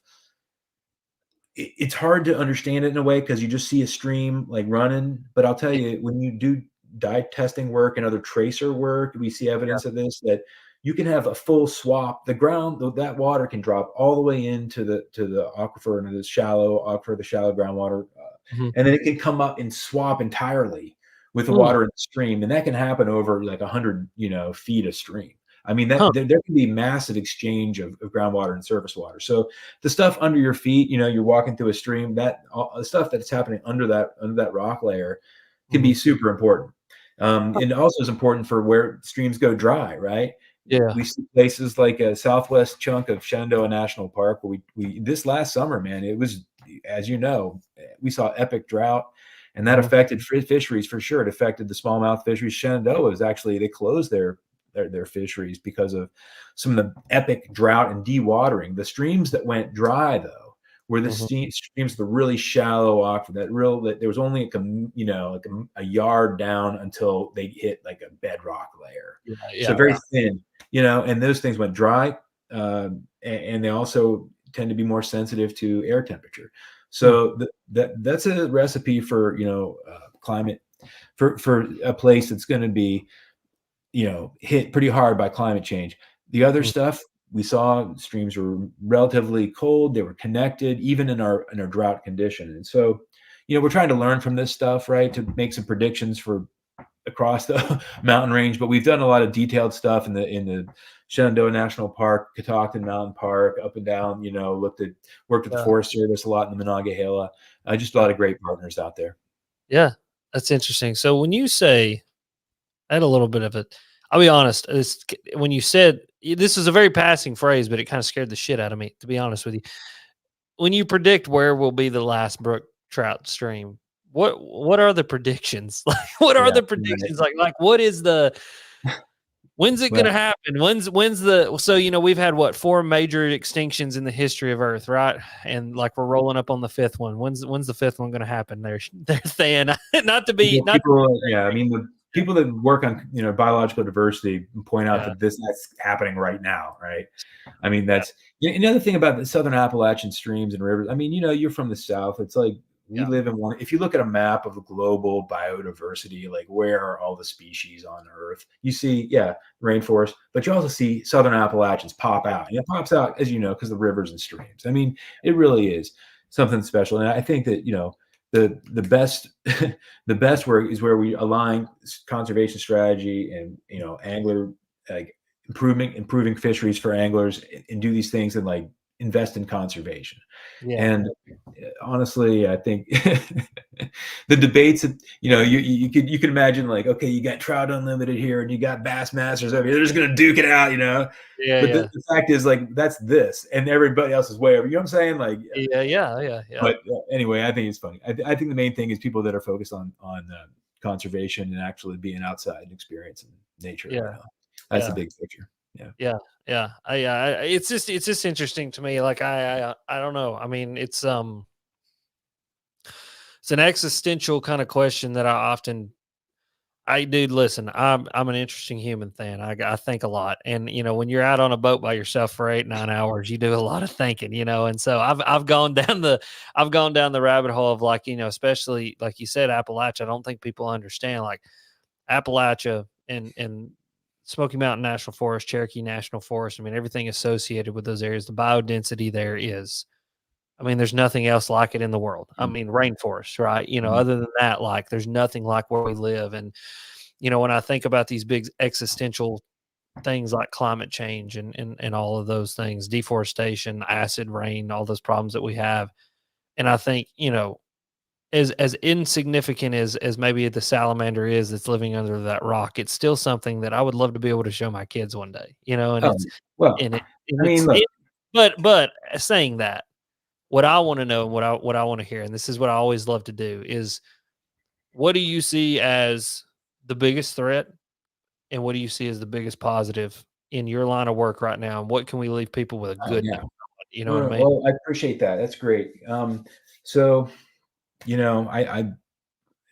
it's hard to understand it in a way because you just see a stream like running. But I'll tell you, when you do dive testing work and other tracer work, we see evidence of this, that you can have a full swap. The ground, that water can drop all the way into the aquifer, into the shallow aquifer, the shallow groundwater, and then it can come up and swap entirely with the water in the stream, and that can happen over like 100 feet of stream. I mean, there can be massive exchange of groundwater and surface water. So the stuff under your feet, you're walking through a stream, the stuff that's happening under that rock layer can be super important. And also is important for where streams go dry, right? Yeah. We see places like a southwest chunk of Shenandoah National Park where we this last summer, man, it was, as you know, we saw epic drought, and that affected fisheries for sure. It affected the smallmouth fisheries. Shenandoah was actually, they closed their fisheries because of some of the epic drought and dewatering. The streams that went dry, though, were the streams, the really shallow aquifer, that there was only a yard down until they hit like a bedrock layer. So very thin, and those things went dry, and they also tend to be more sensitive to air temperature. So that's a recipe for climate, for a place that's going to be hit pretty hard by climate change. The other stuff, we saw streams were relatively cold. They were connected, even in our drought condition. And so, we're trying to learn from this stuff, right, to make some predictions for across the mountain range. But we've done a lot of detailed stuff in the Shenandoah National Park, Catoctin Mountain Park, up and down. Worked with the Forest Service a lot in the Monongahela. Just a lot of great partners out there. Yeah, that's interesting. So when you say, I had a little bit of it. I'll be honest. When you said, this is a very passing phrase, but it kind of scared the shit out of me, to be honest with you. When you predict where will be the last brook trout stream, what are the predictions? Like, what are the predictions? Like what is the, when's it going to happen? So, we've had 4 major extinctions in the history of Earth, right? And like we're rolling up on the 5th one. When's the 5th one going to happen? They're saying people that work on biological diversity point out that that's happening right now, right? I mean, that's another thing about the Southern Appalachian streams and rivers. I mean, you're from the South. It's like we live in one. If you look at a map of the global biodiversity, like where are all the species on Earth, you see, rainforest, but you also see Southern Appalachians pop out. And it pops out, as you know, because the rivers and streams. I mean, it really is something special. And I think that the best the best work is where we align conservation strategy and angler, like improving fisheries for anglers, and do these things and like invest in conservation. And honestly, I think the debates that you could imagine, like, okay, you got Trout Unlimited here and you got Bass Masters over here, they're just gonna duke it out, but the fact is, like, that's this and everybody else is way over, you know what I'm saying? Like, but anyway, I think it's funny. I think the main thing is people that are focused on conservation and actually being outside and experiencing nature. That's the big picture. It's just interesting to me. Like, I don't know. I mean, it's an existential kind of question that listen, I'm an interesting human thing. I think a lot. And, when you're out on a boat by yourself for 8-9 hours, you do a lot of thinking, and so I've gone down the rabbit hole of, like, especially like you said, Appalachia. I don't think people understand, like, Appalachia and Smoky Mountain National Forest, Cherokee National Forest. I mean, everything associated with those areas, the biodensity there is, I mean, there's nothing else like it in the world. I mean, rainforest, right? Other than that, like, there's nothing like where we live. And, when I think about these big existential things like climate change and all of those things, deforestation, acid rain, all those problems that we have. And I think, as insignificant as maybe the salamander is that's living under that rock, it's still something that I would love to be able to show my kids one day, and Oh, well, I mean, look. But saying that, what I want to know and what I want to hear, and this is what I always love to do, is what do you see as the biggest threat, and what do you see as the biggest positive in your line of work right now? And what can we leave people with a good Yeah. note? You know what I mean? Well, I appreciate that. That's great. So,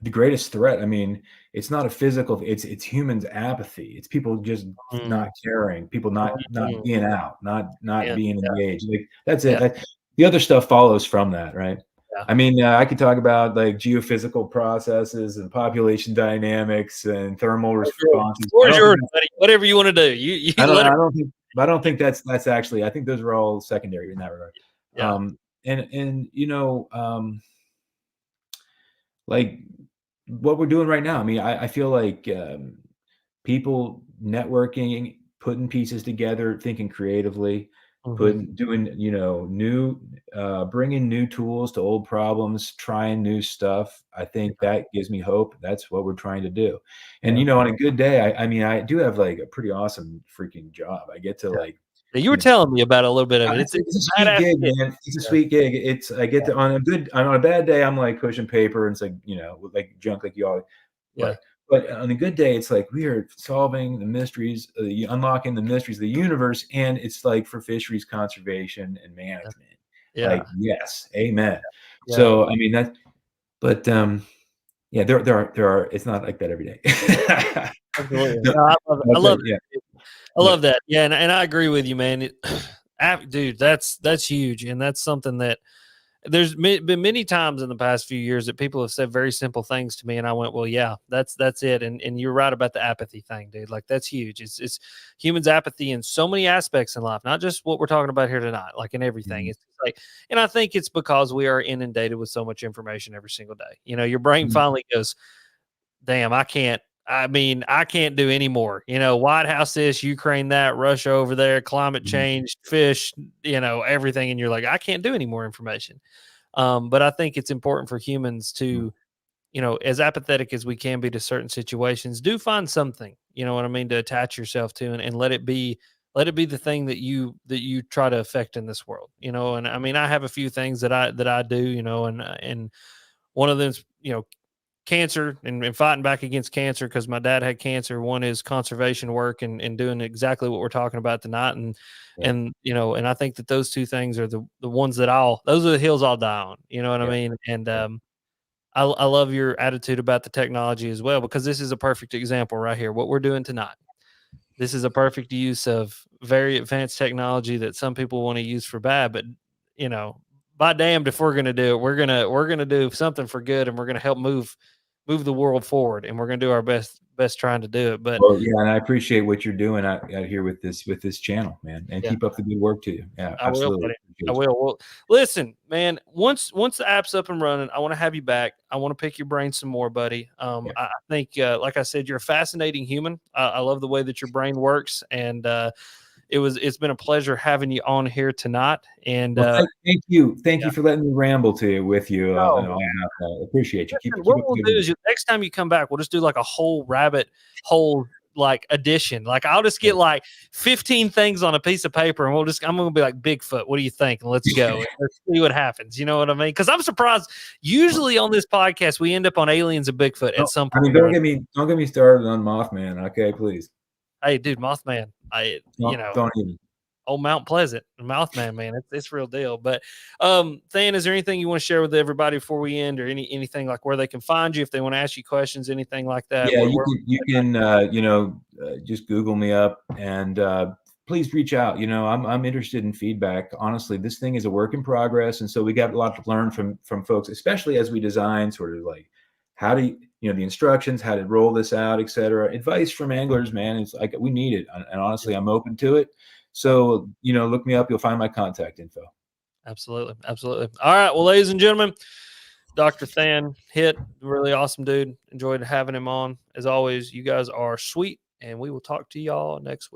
the greatest threat, I mean, it's not a physical, it's humans' apathy. It's people just not caring, people not being out, not being engaged. Like, that's it. The other stuff follows from that, right? Yeah. I mean, I could talk about like geophysical processes and population dynamics and thermal responses. Whatever you want to do. You I don't think that's actually, I think those are all secondary in that regard. Yeah. Like what we're doing right now. I mean, I feel like people networking, putting pieces together, thinking creatively, doing, bringing new tools to old problems, trying new stuff. I think that gives me hope. That's what we're trying to do. And, on a good day, I mean, I do have like a pretty awesome freaking job. I get to like, you were telling me about a little bit of it. It's a sweet gig, man. It's a sweet gig. I get to, on a bad day, I'm like pushing paper and it's like, like junk, like you all. Yeah. But on a good day, it's like we are solving the mysteries, unlocking the mysteries of the universe, and it's like for fisheries conservation and management. Yeah. Like, yes, amen. Yeah. So I mean that, but yeah, there are. It's not like that every day. Absolutely. No, I love it. Yeah. I love that. Yeah, and I agree with you, man. Dude, that's huge, and that's something that there's been many times in the past few years that people have said very simple things to me, and I went, well, yeah, that's it. And you're right about the apathy thing, dude. Like, that's huge. It's humans' apathy in so many aspects in life, not just what we're talking about here tonight, like in everything. It's like, and I think it's because we are inundated with so much information every single day. Your brain finally goes, damn, I can't do any more. White House this, Ukraine that, Russia over there, climate change, fish, everything. And you're like, I can't do any more information. But I think it's important for humans to, as apathetic as we can be to certain situations, do find something, you know what I mean, to attach yourself to and let it be the thing that you try to affect in this world. And I mean, I have a few things that I do, and one of them's, cancer and fighting back against cancer because my dad had cancer. One is conservation work and doing exactly what we're talking about tonight. And I think that those two things are the ones that those are the hills I'll die on. You know what I mean? And I love your attitude about the technology as well, because this is a perfect example right here. What we're doing tonight. This is a perfect use of very advanced technology that some people want to use for bad, but by damned if we're going to do it, we're going to do something for good, and we're going to help move the world forward, and we're going to do our best trying to do it. But yeah, and I appreciate what you're doing out here with this channel, man, and keep up the good work to you. Yeah, absolutely. I will. Well, listen, man, once the app's up and running, I want to have you back. I want to pick your brain some more, buddy. I think, like I said, you're a fascinating human. I love the way that your brain works, and it's been a pleasure having you on here tonight. And thank you for letting me ramble with you. I appreciate you. What we'll do is next time you come back, we'll just do like a whole rabbit hole like edition. Like, I'll just get like 15 things on a piece of paper, and I'm gonna be like, Bigfoot, what do you think? And let's go. Let's see what happens. You know what I mean? Because I'm surprised. Usually on this podcast, we end up on aliens and Bigfoot at some point. I mean, don't get me started on Mothman, okay? Please. Hey, dude, Mothman. Don't even. Old Mount Pleasant, Mothman, man, it's real deal. But Than, is there anything you want to share with everybody before we end, or anything like where they can find you if they want to ask you questions, anything like that? Yeah, you can just Google me up, and please reach out. I'm interested in feedback. Honestly, this thing is a work in progress, and so we got a lot to learn from folks, especially as we design sort of like how do the instructions, how to roll this out, etc. Advice from anglers, man. It's like we need it, and honestly, I'm open to it. So, look me up. You'll find my contact info. Absolutely. Absolutely. All right. Well, ladies and gentlemen, Dr. Nathaniel Hitt, really awesome dude. Enjoyed having him on. As always, you guys are sweet, and we will talk to y'all next week.